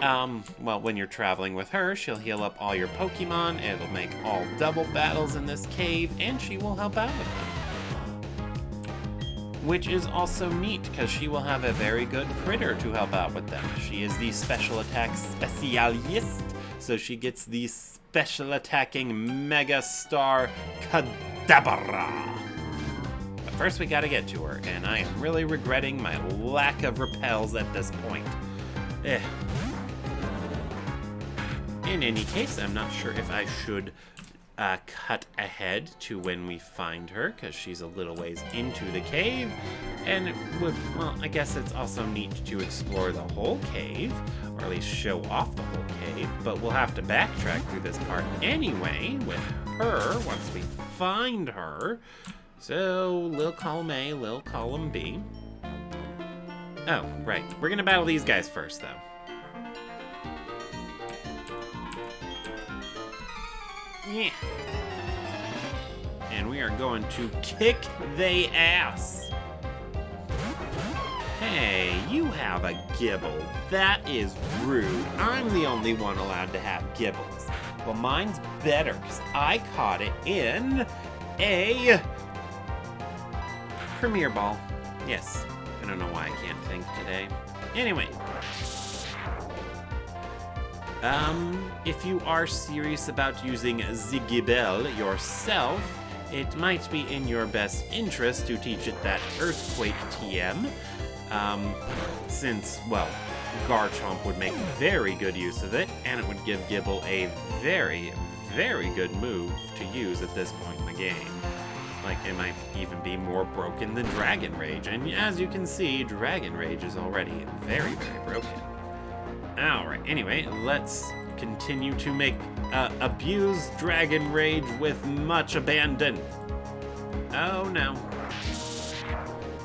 well, when you're traveling with her, she'll heal up all your Pokemon, it'll make all double battles in this cave, and she will help out with them. Which is also neat, because she will have a very good critter to help out with them. She is the special attack specialist, so she gets the special attacking Mega Star Kadabra. But first we gotta get to her, and I am really regretting my lack of repels at this point. In any case, I'm not sure if I should cut ahead to when we find her, because she's a little ways into the cave, and it would, well, I guess it's also neat to explore the whole cave, or at least show off the whole cave, but we'll have to backtrack through this part anyway with her once we find her. So, Lil Column A, Lil Column B. Oh, right. We're gonna battle these guys first, though. Yeah. And we are going to kick they ass. Hey, you have a Gibble. That is rude. I'm the only one allowed to have Gibbles. Well, mine's better, because I caught it in a Premier Ball. Yes. I don't know why I can't think today. Anyway. If you are serious about using Zigibel yourself, it might be in your best interest to teach it that Earthquake TM, since, well, Garchomp would make very good use of it, and it would give Gibble a very, very good move to use at this point in the game. Like, it might even be more broken than Dragon Rage, and as you can see, Dragon Rage is already very, very broken. Alright, anyway, let's continue to abuse Dragon Rage with much abandon. Oh no.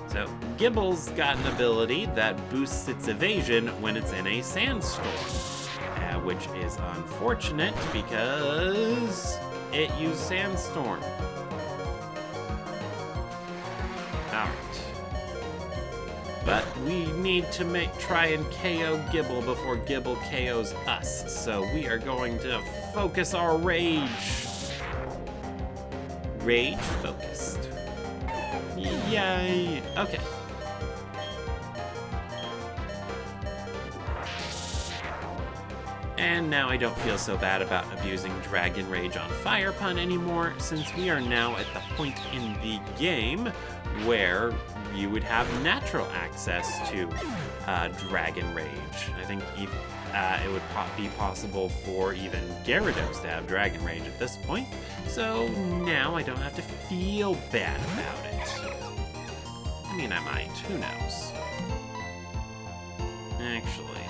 So, Gibble's got an ability that boosts its evasion when it's in a sandstorm, which is unfortunate because it used Sandstorm. Alright. But we need to try and KO Gibble before Gibble KOs us, so we are going to focus our rage. Rage focused. Yay! Okay. And now I don't feel so bad about abusing Dragon Rage on Fire Pun anymore, since we are now at the point in the game where you would have natural access to Dragon Rage. I think it would be possible for even Gyarados to have Dragon Rage at this point, so now I don't have to feel bad about it. I mean, I might, who knows? Actually,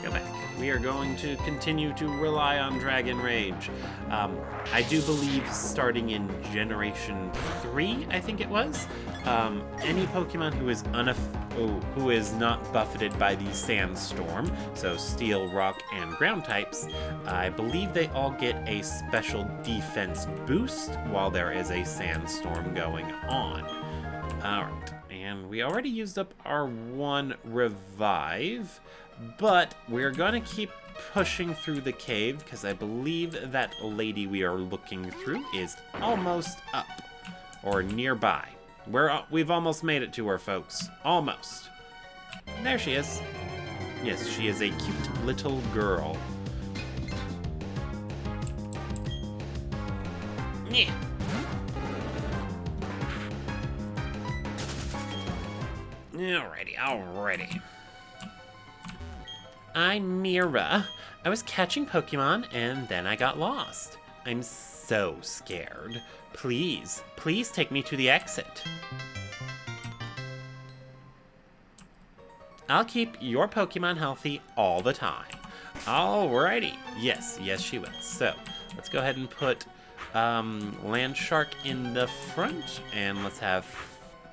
go back. We are going to continue to rely on Dragon Rage. I do believe starting in Generation 3, I think it was, any Pokemon who is not buffeted by the Sandstorm, so Steel, Rock, and Ground types, I believe they all get a special defense boost while there is a Sandstorm going on. Alright, and we already used up our one revive, but we're gonna keep pushing through the cave because I believe that lady we are looking through is almost up, or nearby. We've almost made it to her, folks. Almost. There she is. Yes, she is a cute little girl. Yeah. Alrighty. I'm Mira. I was catching Pokemon and then I got lost. I'm so scared. Please take me to the exit. I'll keep your Pokemon healthy all the time. Alrighty. Yes, she will. So, let's go ahead and put Landshark in the front, and let's have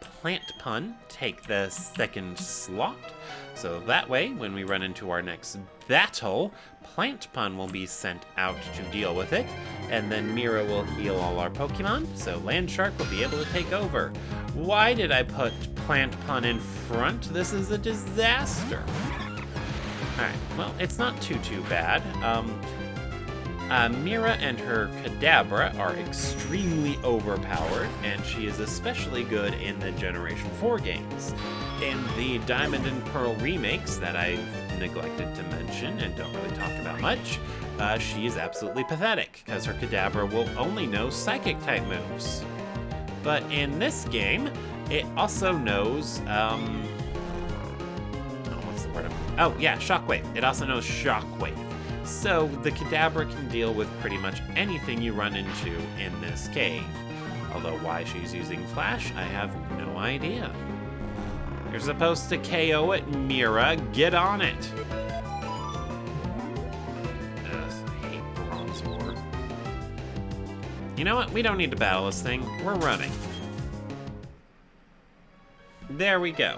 Plant Pun take the second slot. So that way, when we run into our next battle, Plant Pun will be sent out to deal with it, and then Mira will heal all our Pokemon, so Landshark will be able to take over. Why did I put Plant Pun in front? This is a disaster. Alright, well, it's not too bad. Mira and her Kadabra are extremely overpowered, and she is especially good in the Generation 4 games. In the Diamond and Pearl remakes that I neglected to mention and don't really talk about much, she is absolutely pathetic, because her Kadabra will only know Psychic-type moves. But in this game, it also knows, what's the word? Oh, yeah, Shockwave. It also knows Shockwave. So the Kadabra can deal with pretty much anything you run into in this cave. Although why she's using Flash, I have no idea. You're supposed to KO it, Mira. Get on it. Ugh, I hate Bronzor. You know what? We don't need to battle this thing. We're running. There we go.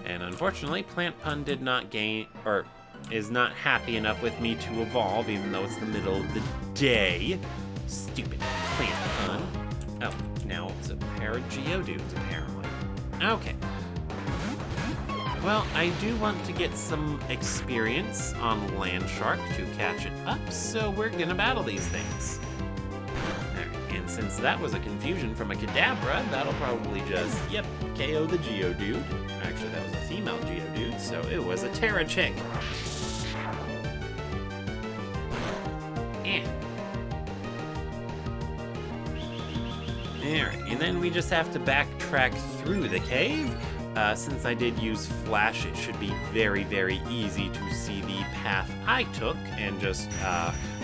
And unfortunately, Plant Pun did not gain, or is not happy enough with me to evolve, even though it's the middle of the day. Stupid Plant Pun. Oh, now it's a pair of Geodudes, apparently. Okay. Well, I do want to get some experience on Landshark to catch it up, so we're gonna battle these things. Alright, and since that was a confusion from a Kadabra, that'll probably just, KO the Geodude. Actually, that was a female Geodude, so it was a Terra chick. Alright, and then we just have to backtrack through the cave. Since I did use Flash, it should be very, very easy to see the path I took and just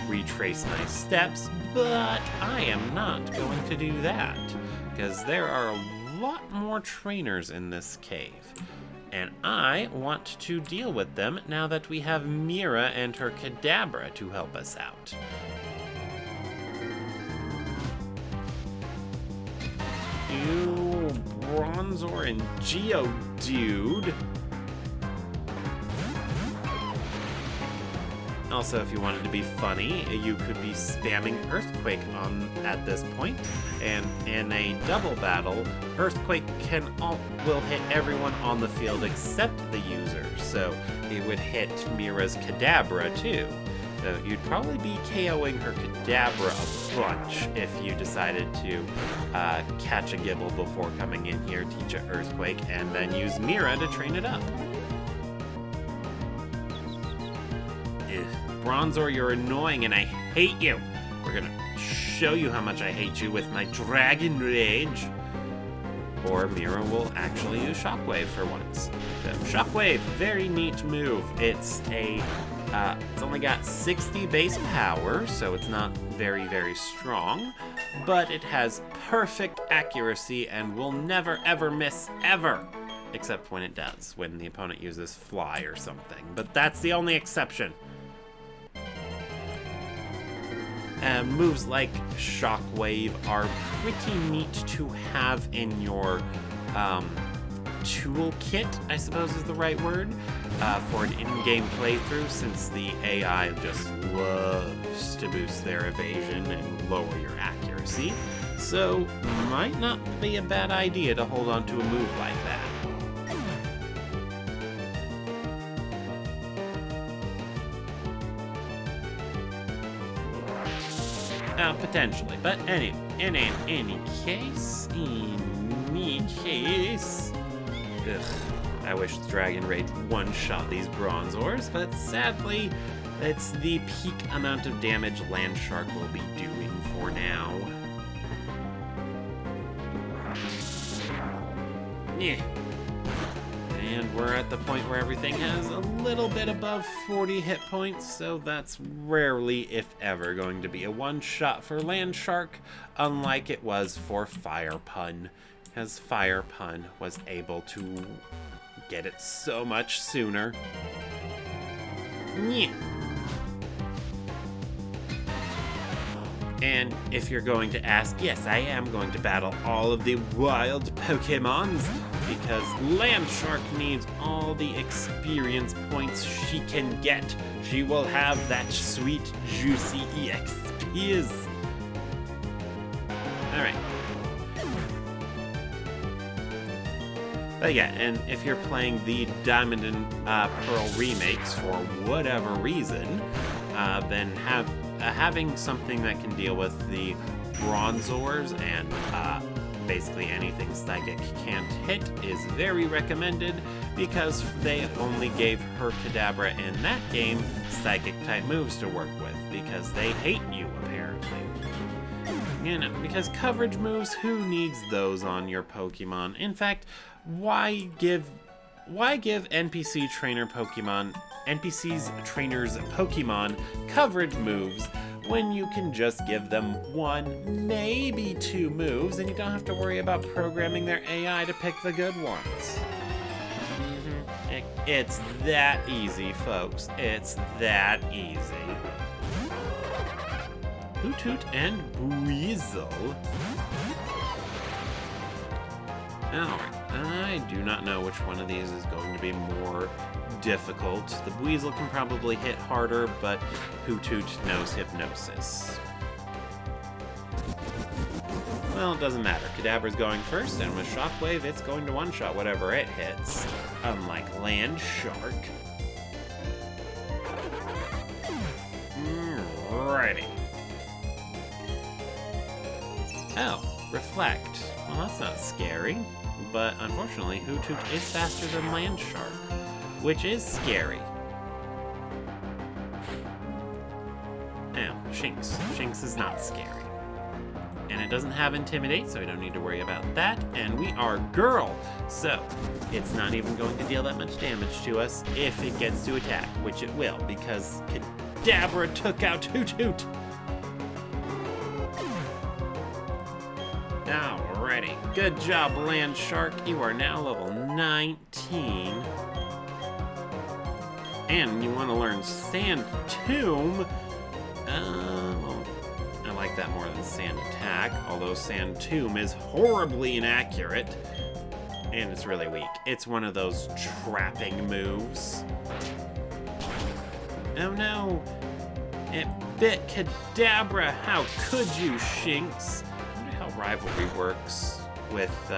retrace my steps, but I am not going to do that, because there are a lot more trainers in this cave. And I want to deal with them now that we have Mira and her Kadabra to help us out. You Bronzor and Geodude. Also, if you wanted to be funny, you could be spamming Earthquake at this point, and in a double battle, Earthquake will hit everyone on the field except the user, so it would hit Mira's Kadabra too. So you'd probably be KOing her Kadabra a bunch if you decided to catch a Gibble before coming in here, teach it Earthquake, and then use Mira to train it up. Bronzor, you're annoying and I hate you. We're gonna show you how much I hate you with my Dragon Rage. Or Mira will actually use Shockwave for once. So, Shockwave, very neat move. It's only got 60 base power, so it's not very, very strong, but it has perfect accuracy and will never ever miss ever. Except when it does, when the opponent uses Fly or something. But that's the only exception. Moves like Shockwave are pretty neat to have in your toolkit, I suppose is the right word, for an in-game playthrough, since the AI just loves to boost their evasion and lower your accuracy. So, might not be a bad idea to hold on to a move like that. Potentially, but in any case, ugh, I wish the Dragon Rage one-shot these Bronzors, but sadly, it's the peak amount of damage Landshark will be doing for now. Yeah. And we're at the point where everything has a little bit above 40 hit points, so that's rarely, if ever, going to be a one-shot for Landshark, unlike it was for Fire Pun, because Fire Pun was able to get it so much sooner. Yeah. And if you're going to ask, yes, I am going to battle all of the wild Pokemons, because Landshark needs all the experience points she can get. She will have that sweet, juicy EXPs. Alright. But yeah, and if you're playing the Diamond and Pearl remakes for whatever reason, then having something that can deal with the Bronzors and basically anything Psychic can't hit is very recommended, because they only gave her Kadabra in that game Psychic-type moves to work with, because they hate you, apparently. You know, because coverage moves, who needs those on your Pokemon? In fact, why give NPCs trainers Pokemon coverage moves when you can just give them one, maybe two moves, and you don't have to worry about programming their AI to pick the good ones. It's that easy, folks. It's that easy. Hoot and Weasel. Alright, I do not know which one of these is going to be more difficult. The Weasel can probably hit harder, but Hoot knows Hypnosis. Well, it doesn't matter. Kadabra's going first, and with Shockwave, it's going to one-shot whatever it hits. Unlike Landshark. Alrighty. Oh, Reflect. Well, that's not scary. But unfortunately, Hoot is faster than Landshark, which is scary. Now, Shinx. Shinx is not scary. And it doesn't have Intimidate, so we don't need to worry about that. And we are Girl, so it's not even going to deal that much damage to us if it gets to attack, which it will, because Kadabra took out Hoot. Alrighty, Good job, Land Shark. You are now level 19. And you want to learn Sand Tomb. Well, I like that more than Sand Attack, although Sand Tomb is horribly inaccurate. And it's really weak. It's one of those trapping moves. Oh no! It bit Kadabra! How could you, Shinx? I wonder how rivalry works with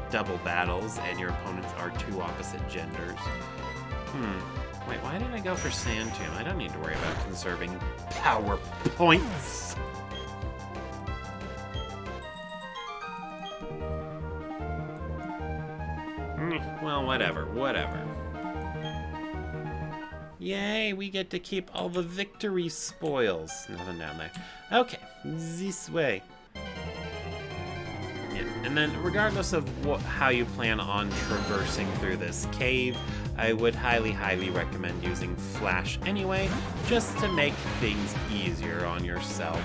double battles and your opponents are two opposite genders. Wait, why did I go for Sand Tomb? I don't need to worry about conserving power points. Well, whatever. Yay, we get to keep all the victory spoils. Nothing down there. Okay, this way. Yeah, and then regardless of how you plan on traversing through this cave, I would highly recommend using Flash anyway, just to make things easier on yourself.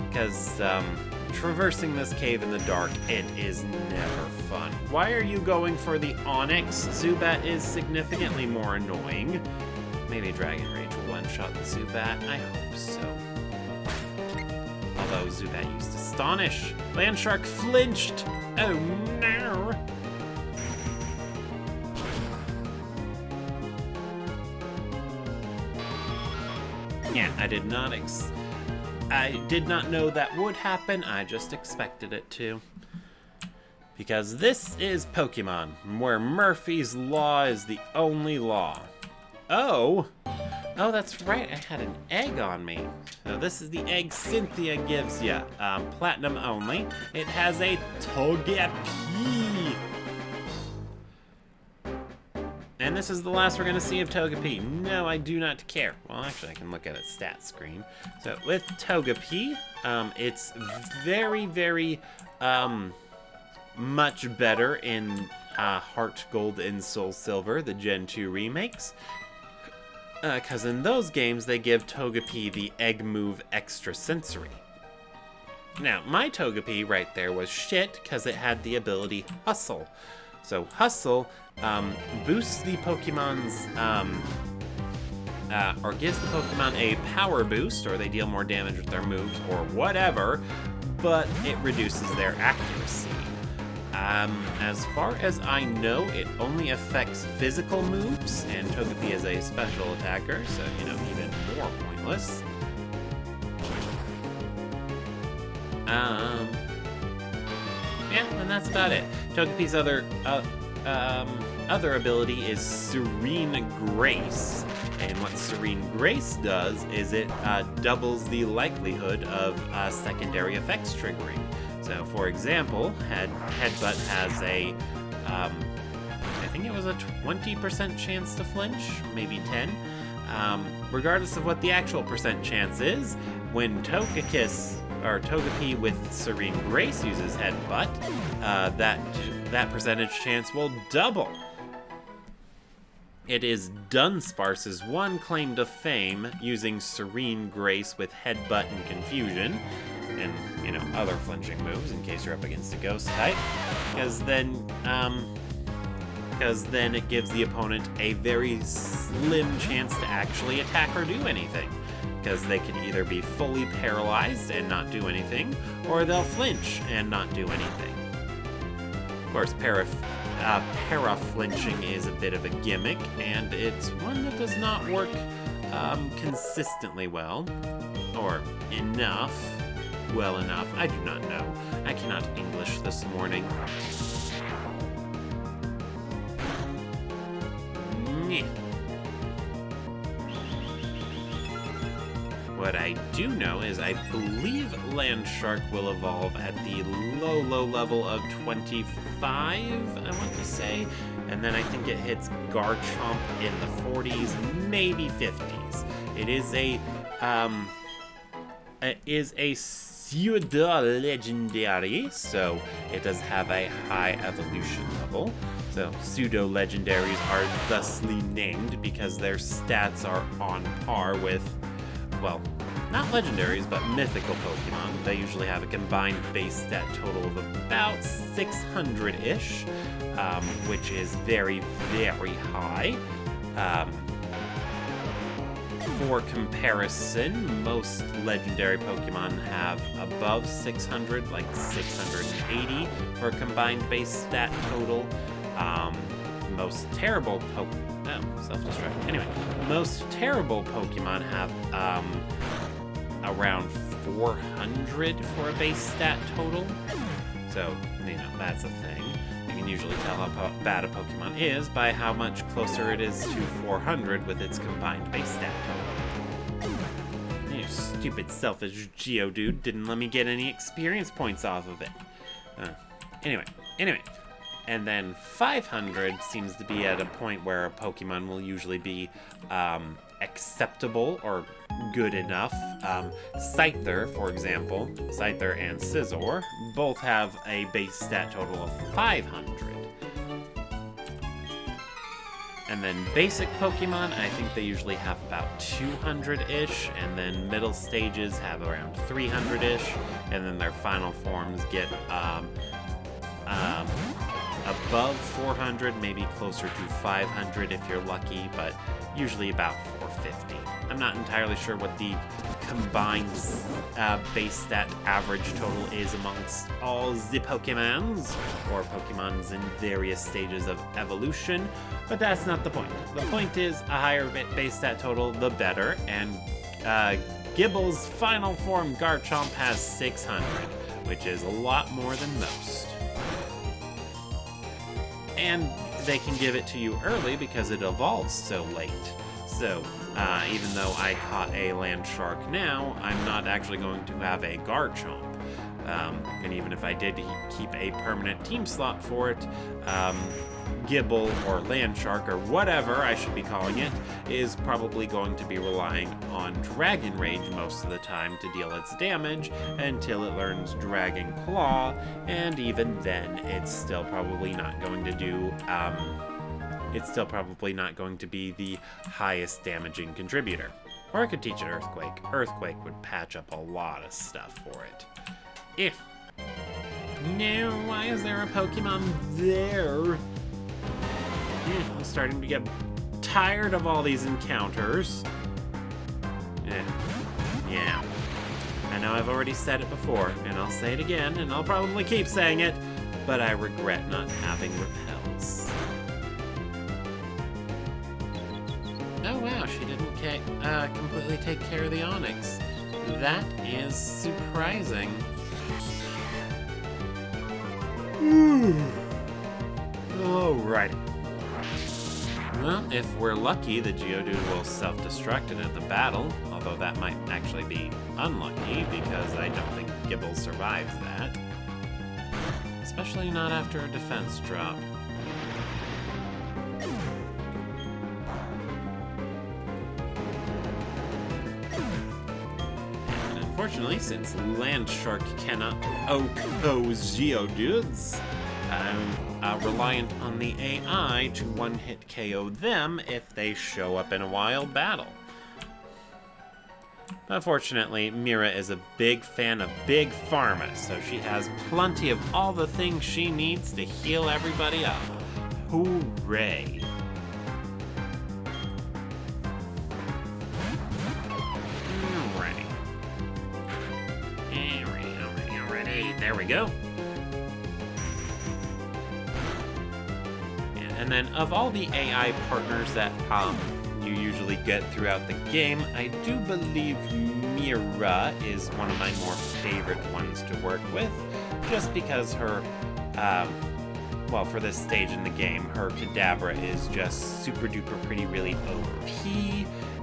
Because, traversing this cave in the dark, it is never fun. Why are you going for the Onyx? Zubat is significantly more annoying. Maybe Dragon Rage will one-shot the Zubat. I hope so. Although Zubat used Astonish. Landshark flinched! Oh no! Yeah, I did not know that would happen, I just expected it to. Because this is Pokemon, where Murphy's Law is the only law. Oh, that's right, I had an egg on me. So this is the egg Cynthia gives ya. Platinum only. It has a Togepi. And this is the last we're going to see of Togepi. No, I do not care. Well, actually, I can look at its stat screen. So with Togepi, it's very, much better in Heart Gold and Soul Silver, the Gen 2 remakes. Because in those games, they give Togepi the egg move Extra Sensory. Now, my Togepi right there was shit because it had the ability Hustle. So Hustle boosts the Pokemon's, or gives the Pokemon a power boost, or they deal more damage with their moves, or whatever, but it reduces their accuracy. As far as I know, it only affects physical moves, and Togepi is a special attacker, so, even more pointless. Yeah, and that's about it. Togepi's other ability is Serene Grace, and what Serene Grace does is it doubles the likelihood of secondary effects triggering. So, for example, Headbutt has a, I think it was a 20% chance to flinch, maybe 10. Regardless of what the actual percent chance is, when Togepi with Serene Grace uses Headbutt, that percentage chance will double. It is Dunsparce's one claim to fame using Serene Grace with Headbutt and Confusion, and, other flinching moves in case you're up against a ghost type, because then it gives the opponent a very slim chance to actually attack or do anything, because they can either be fully paralyzed and not do anything, or they'll flinch and not do anything. Of course, para-flinching is a bit of a gimmick, and it's one that does not work consistently well, or well enough. I do not know. I cannot English this morning. What I do know is I believe Landshark will evolve at the low level of 25, I want to say. And then I think it hits Garchomp in the 40s, maybe 50s. It is a Pseudo Legendary, so it does have a high evolution level. So Pseudo Legendaries are thusly named because their stats are on par with, well, not legendaries, but mythical Pokemon. They usually have a combined base stat total of about 600-ish, which is very, very high. For comparison, most legendary Pokemon have above 600, like 680 for a combined base stat total. Most terrible self-destruct. Anyway, most terrible Pokemon have around 400 for a base stat total. So, that's a thing. You can usually tell how bad a Pokemon is by how much closer it is to 400 with its combined base stat total. You stupid, selfish Geodude didn't let me get any experience points off of it. Anyway. And then 500 seems to be at a point where a Pokemon will usually be acceptable or good enough. Scyther, for example, Scyther and Scizor both have a base stat total of 500. And then basic Pokemon, I think they usually have about 200-ish, and then middle stages have around 300-ish, and then their final forms get above 400, maybe closer to 500 if you're lucky, but usually about 450. I'm not entirely sure what the combined base stat average total is amongst all the Pokemons, or Pokemons in various stages of evolution, but that's not the point. The point is, a higher base stat total, the better, and Gibble's final form Garchomp has 600, which is a lot more than most. And they can give it to you early because it evolves so late. So, even though I caught a land shark now, I'm not actually going to have a Garchomp. And even if I did keep a permanent team slot for it, Gibble or Landshark or whatever I should be calling it is probably going to be relying on Dragon Rage most of the time to deal its damage until it learns Dragon Claw, and even then it's still probably not going to do it's still probably not going to be the highest damaging contributor. Or I could teach it Earthquake. Earthquake would patch up a lot of stuff for it. No, why is there a Pokemon there? I'm starting to get tired of all these encounters. Yeah. I know I've already said it before, and I'll say it again, and I'll probably keep saying it, but I regret not having Repels. Oh wow, she didn't completely take care of the Onix. That is surprising. Alrighty. Well, if we're lucky, the Geodude will self-destruct into the battle, although that might actually be unlucky because I don't think Gibble survives that. Especially not after a defense drop. And unfortunately, since Landshark cannot oppose Geodudes, I'm reliant on the AI to one-hit KO them if they show up in a wild battle. Unfortunately, Mira is a big fan of Big Pharma, so she has plenty of all the things she needs to heal everybody up. Hooray! Alrighty. There we go. And then of all the AI partners that you usually get throughout the game, I do believe Mira is one of my more favorite ones to work with, just because her, well, for this stage in the game, her Kadabra is just super duper pretty really OP,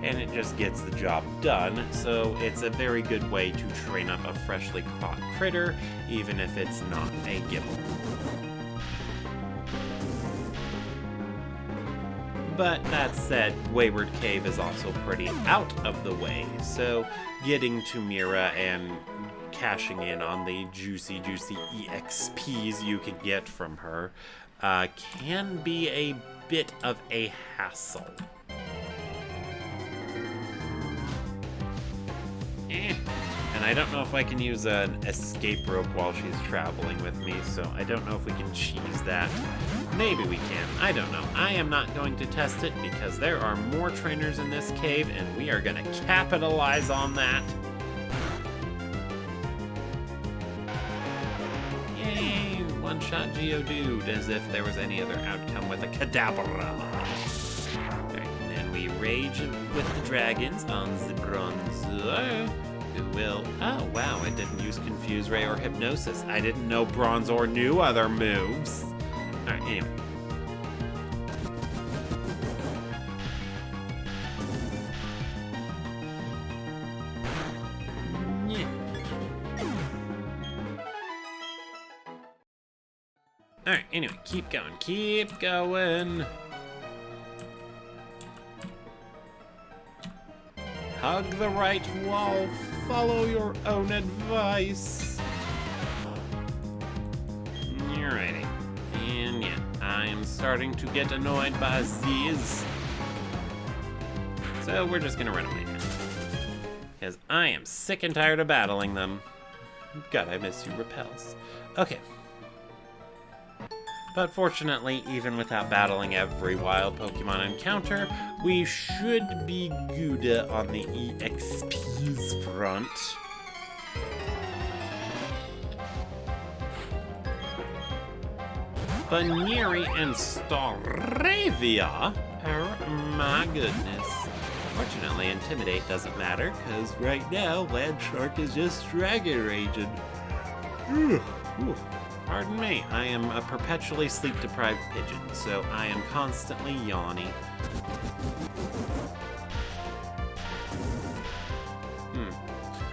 and it just gets the job done, so it's a very good way to train up a freshly caught critter, even if it's not a Gibble. But that said, Wayward Cave is also pretty out of the way, so getting to Mira and cashing in on the juicy EXPs you could get from her can be a bit of a hassle. And I don't know if I can use an escape rope while she's traveling with me, so I don't know if we can cheese that. Maybe we can. I don't know. I am not going to test it because there are more trainers in this cave, and we are going to capitalize on that. Yay! One-shot Geodude, as if there was any other outcome with a Kadabra. Alright, and then we rage with the dragons on the Bronzor. Who will... Oh, wow, it didn't use Confuse Ray or Hypnosis. I didn't know Bronzor knew other moves. Alright, anyway. Yeah. Alright, anyway, keep going, keep going. Hug the right wall, follow your own advice. Alrighty. And yeah, I am starting to get annoyed by these. So we're just gonna run away now. Because I am sick and tired of battling them. God, I miss you, Repels. Okay. But fortunately, even without battling every wild Pokemon encounter, we should be good on the EXP's front. Baneri and Staravia? Oh my goodness. Fortunately, Intimidate doesn't matter, because right now, Landshark is just Dragon Raging. Pardon me, I am a perpetually sleep-deprived pigeon, so I am constantly yawning.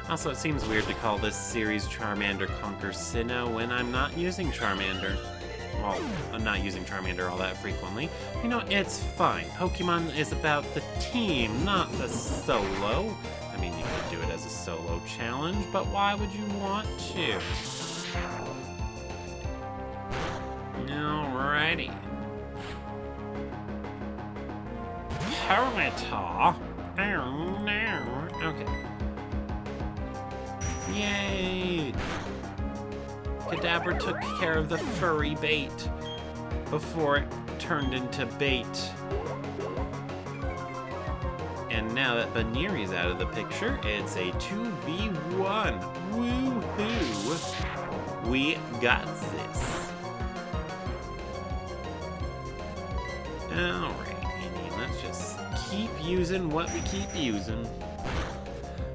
Also, it seems weird to call this series Charmander Conquers Sinnoh when I'm not using Charmander. Well, I'm not using Charmander all that frequently. You know, it's fine. Pokemon is about the team, not the solo. I mean, you could do it as a solo challenge, but why would you want to? Alrighty. Ponyta. Oh no. Okay. Yay! Kadabra took care of the furry bait before it turned into bait. And now that Baneri's out of the picture, it's a 2v1. Woohoo! We got this. Alright, Andy, let's just keep using what we keep using.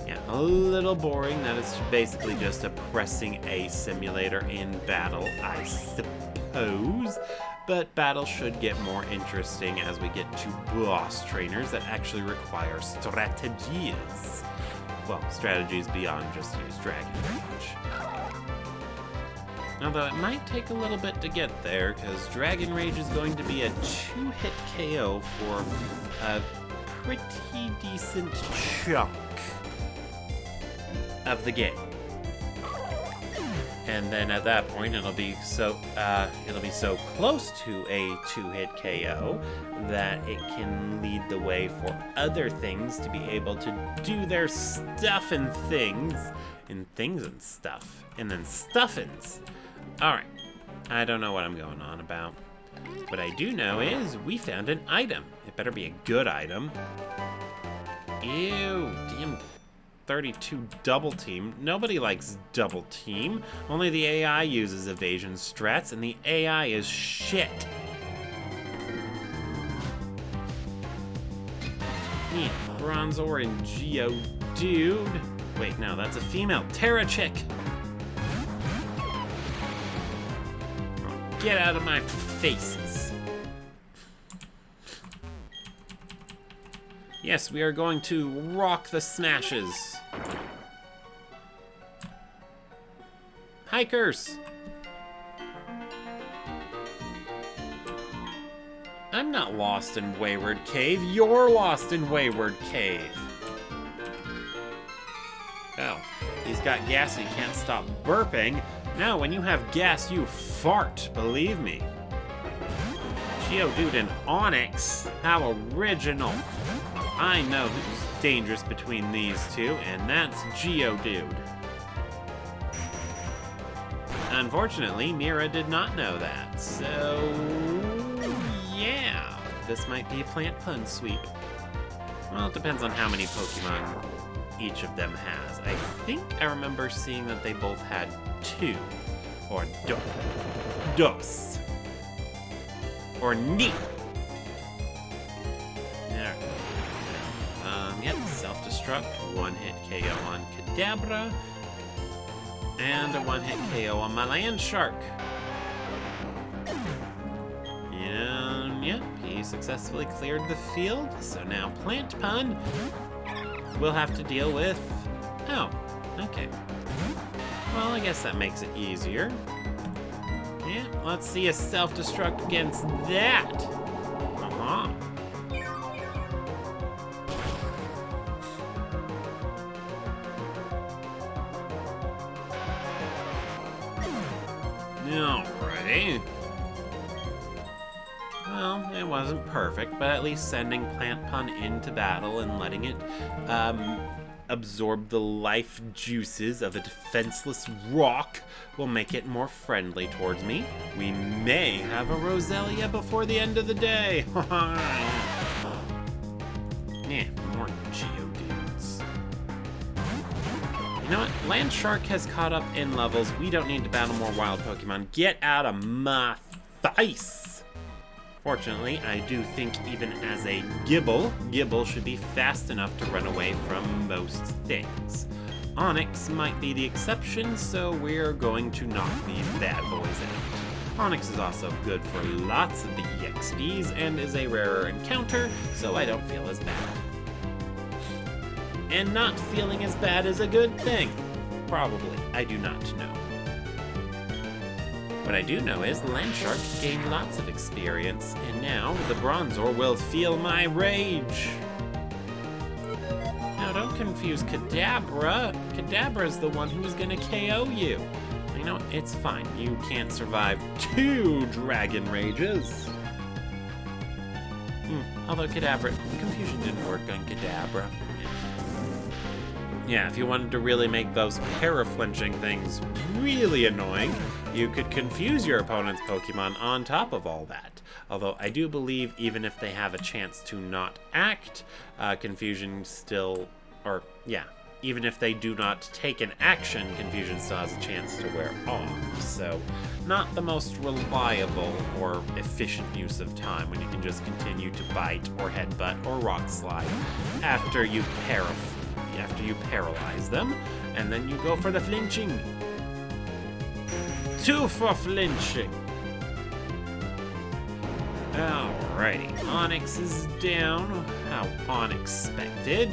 Yeah, a little boring that it's basically just a pressing A simulator in battle, I suppose. But battle should get more interesting as we get to boss trainers that actually require strategies. Well, strategies beyond just use Dragon Rage. Although it might take a little bit to get there, because Dragon Rage is going to be a 2-hit KO for a pretty decent chunk of the game. And then at that point, it'll be so close to a 2-hit KO that it can lead the way for other things to be able to do their stuff and things, and stuff, and then stuffins. Alright, I don't know what I'm going on about. What I do know is we found an item. It better be a good item. Ew, damn 32 double team. Nobody likes double team. Only the AI uses evasion strats, and the AI is shit. Yeah, Bronzor and Geodude. Wait, no, that's a female. Terra-chick. Get out of my faces. Yes, we are going to rock the smashes. Hikers! I'm not lost in Wayward Cave. You're lost in Wayward Cave. Oh, he's got gas and he can't stop burping. No, when you have gas, you fart, believe me. Geodude and Onyx, how original. I know who's dangerous between these two, and that's Geodude. Unfortunately, Mira did not know that, so yeah, this might be a plant pun sweep. Well, it depends on how many Pokemon each of them has. I think I remember seeing that they both had 2, or dos, or ni. Yep, self-destruct, 1-hit KO on Kadabra, and a 1-hit KO on my land shark. And yep, he successfully cleared the field, so now Plant Pun will have to deal with... Oh, okay. Well, I guess that makes it easier. Yeah, let's see a self-destruct against that. Uh-huh. Alrighty. Well, it wasn't perfect, but at least sending Plant Pun into battle and letting it absorb the life juices of a defenseless rock will make it more friendly towards me. We may have a Roselia before the end of the day. Yeah, more Geodudes. You know what? Land Shark has caught up in levels. We don't need to battle more wild Pokemon. Get out of my face! Fortunately, I do think even as a Gibble should be fast enough to run away from most things. Onix might be the exception, so we're going to knock these bad boys out. Onix is also good for lots of the EXPs and is a rarer encounter, so I don't feel as bad. And not feeling as bad is a good thing. Probably. I do not know. What I do know is Landshark gained lots of experience, and now the Bronzor will feel my rage. Now don't confuse Kadabra. Kadabra's the one who's gonna KO you. You know, it's fine. You can't survive 2 Dragon Rages. Although Kadabra, confusion didn't work on Kadabra. Yeah, if you wanted to really make those para-flinching things really annoying, you could confuse your opponent's Pokemon on top of all that. Although I do believe even if they have a chance to not act, confusion still, or yeah, even if they do not take an action, confusion still has a chance to wear off. So, not the most reliable or efficient use of time when you can just continue to bite or headbutt or rock slide after you paralyze them, and then you go for the flinching. 2 for flinching. Alrighty, Onix is down. How unexpected.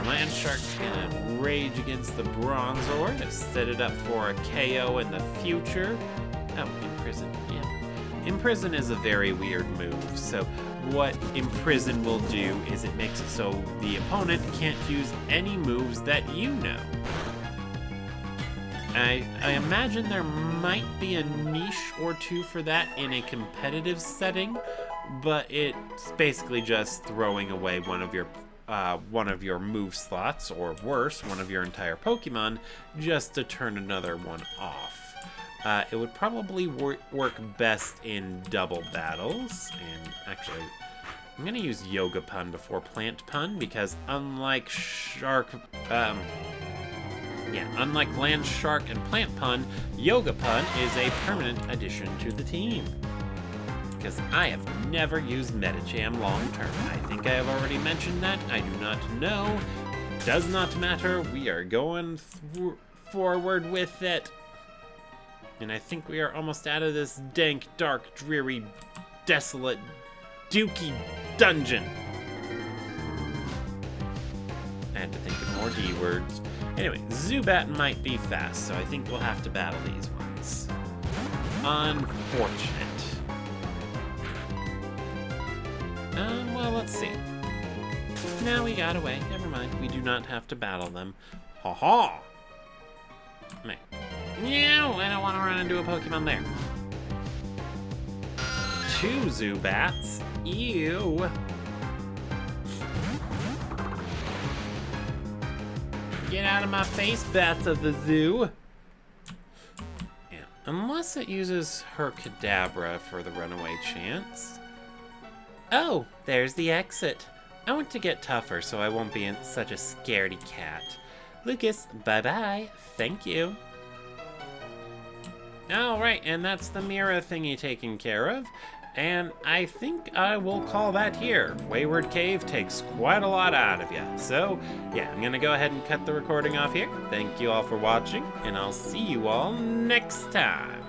Landshark's gonna rage against the Bronzor to set it up for a KO in the future. Oh, Imprison, yeah. Imprison is a very weird move, so what Imprison will do is it makes it so the opponent can't use any moves that you know. I imagine there might be a niche or two for that in a competitive setting, but it's basically just throwing away one of your move slots, or worse, one of your entire Pokemon, just to turn another one off. It would probably work best in double battles, and actually, I'm gonna use Yoga Pun before Plant Pun, because unlike unlike Land Shark and Plant Pun, Yoga Pun is a permanent addition to the team. Because I have never used Medicham long term. I think I have already mentioned that. I do not know. Does not matter. We are going forward with it. And I think we are almost out of this dank, dark, dreary, desolate, dookie dungeon. I had to think of more D words. Anyway, Zubat might be fast, so I think we'll have to battle these ones. Unfortunate. Well, let's see. Now we got away. Never mind. We do not have to battle them. Ha ha! No, I don't want to run into a Pokemon there. 2 Zubats. Ew. Get out of my face, bats of the zoo. Yeah, unless it uses her Kadabra for the runaway chance. Oh, there's the exit. I want to get tougher so I won't be such a scaredy cat. Lucas, bye-bye. Thank you. Alright, and that's the Mira thingy taken care of. And I think I will call that here. Wayward Cave takes quite a lot out of you. So, yeah, I'm going to go ahead and cut the recording off here. Thank you all for watching, and I'll see you all next time.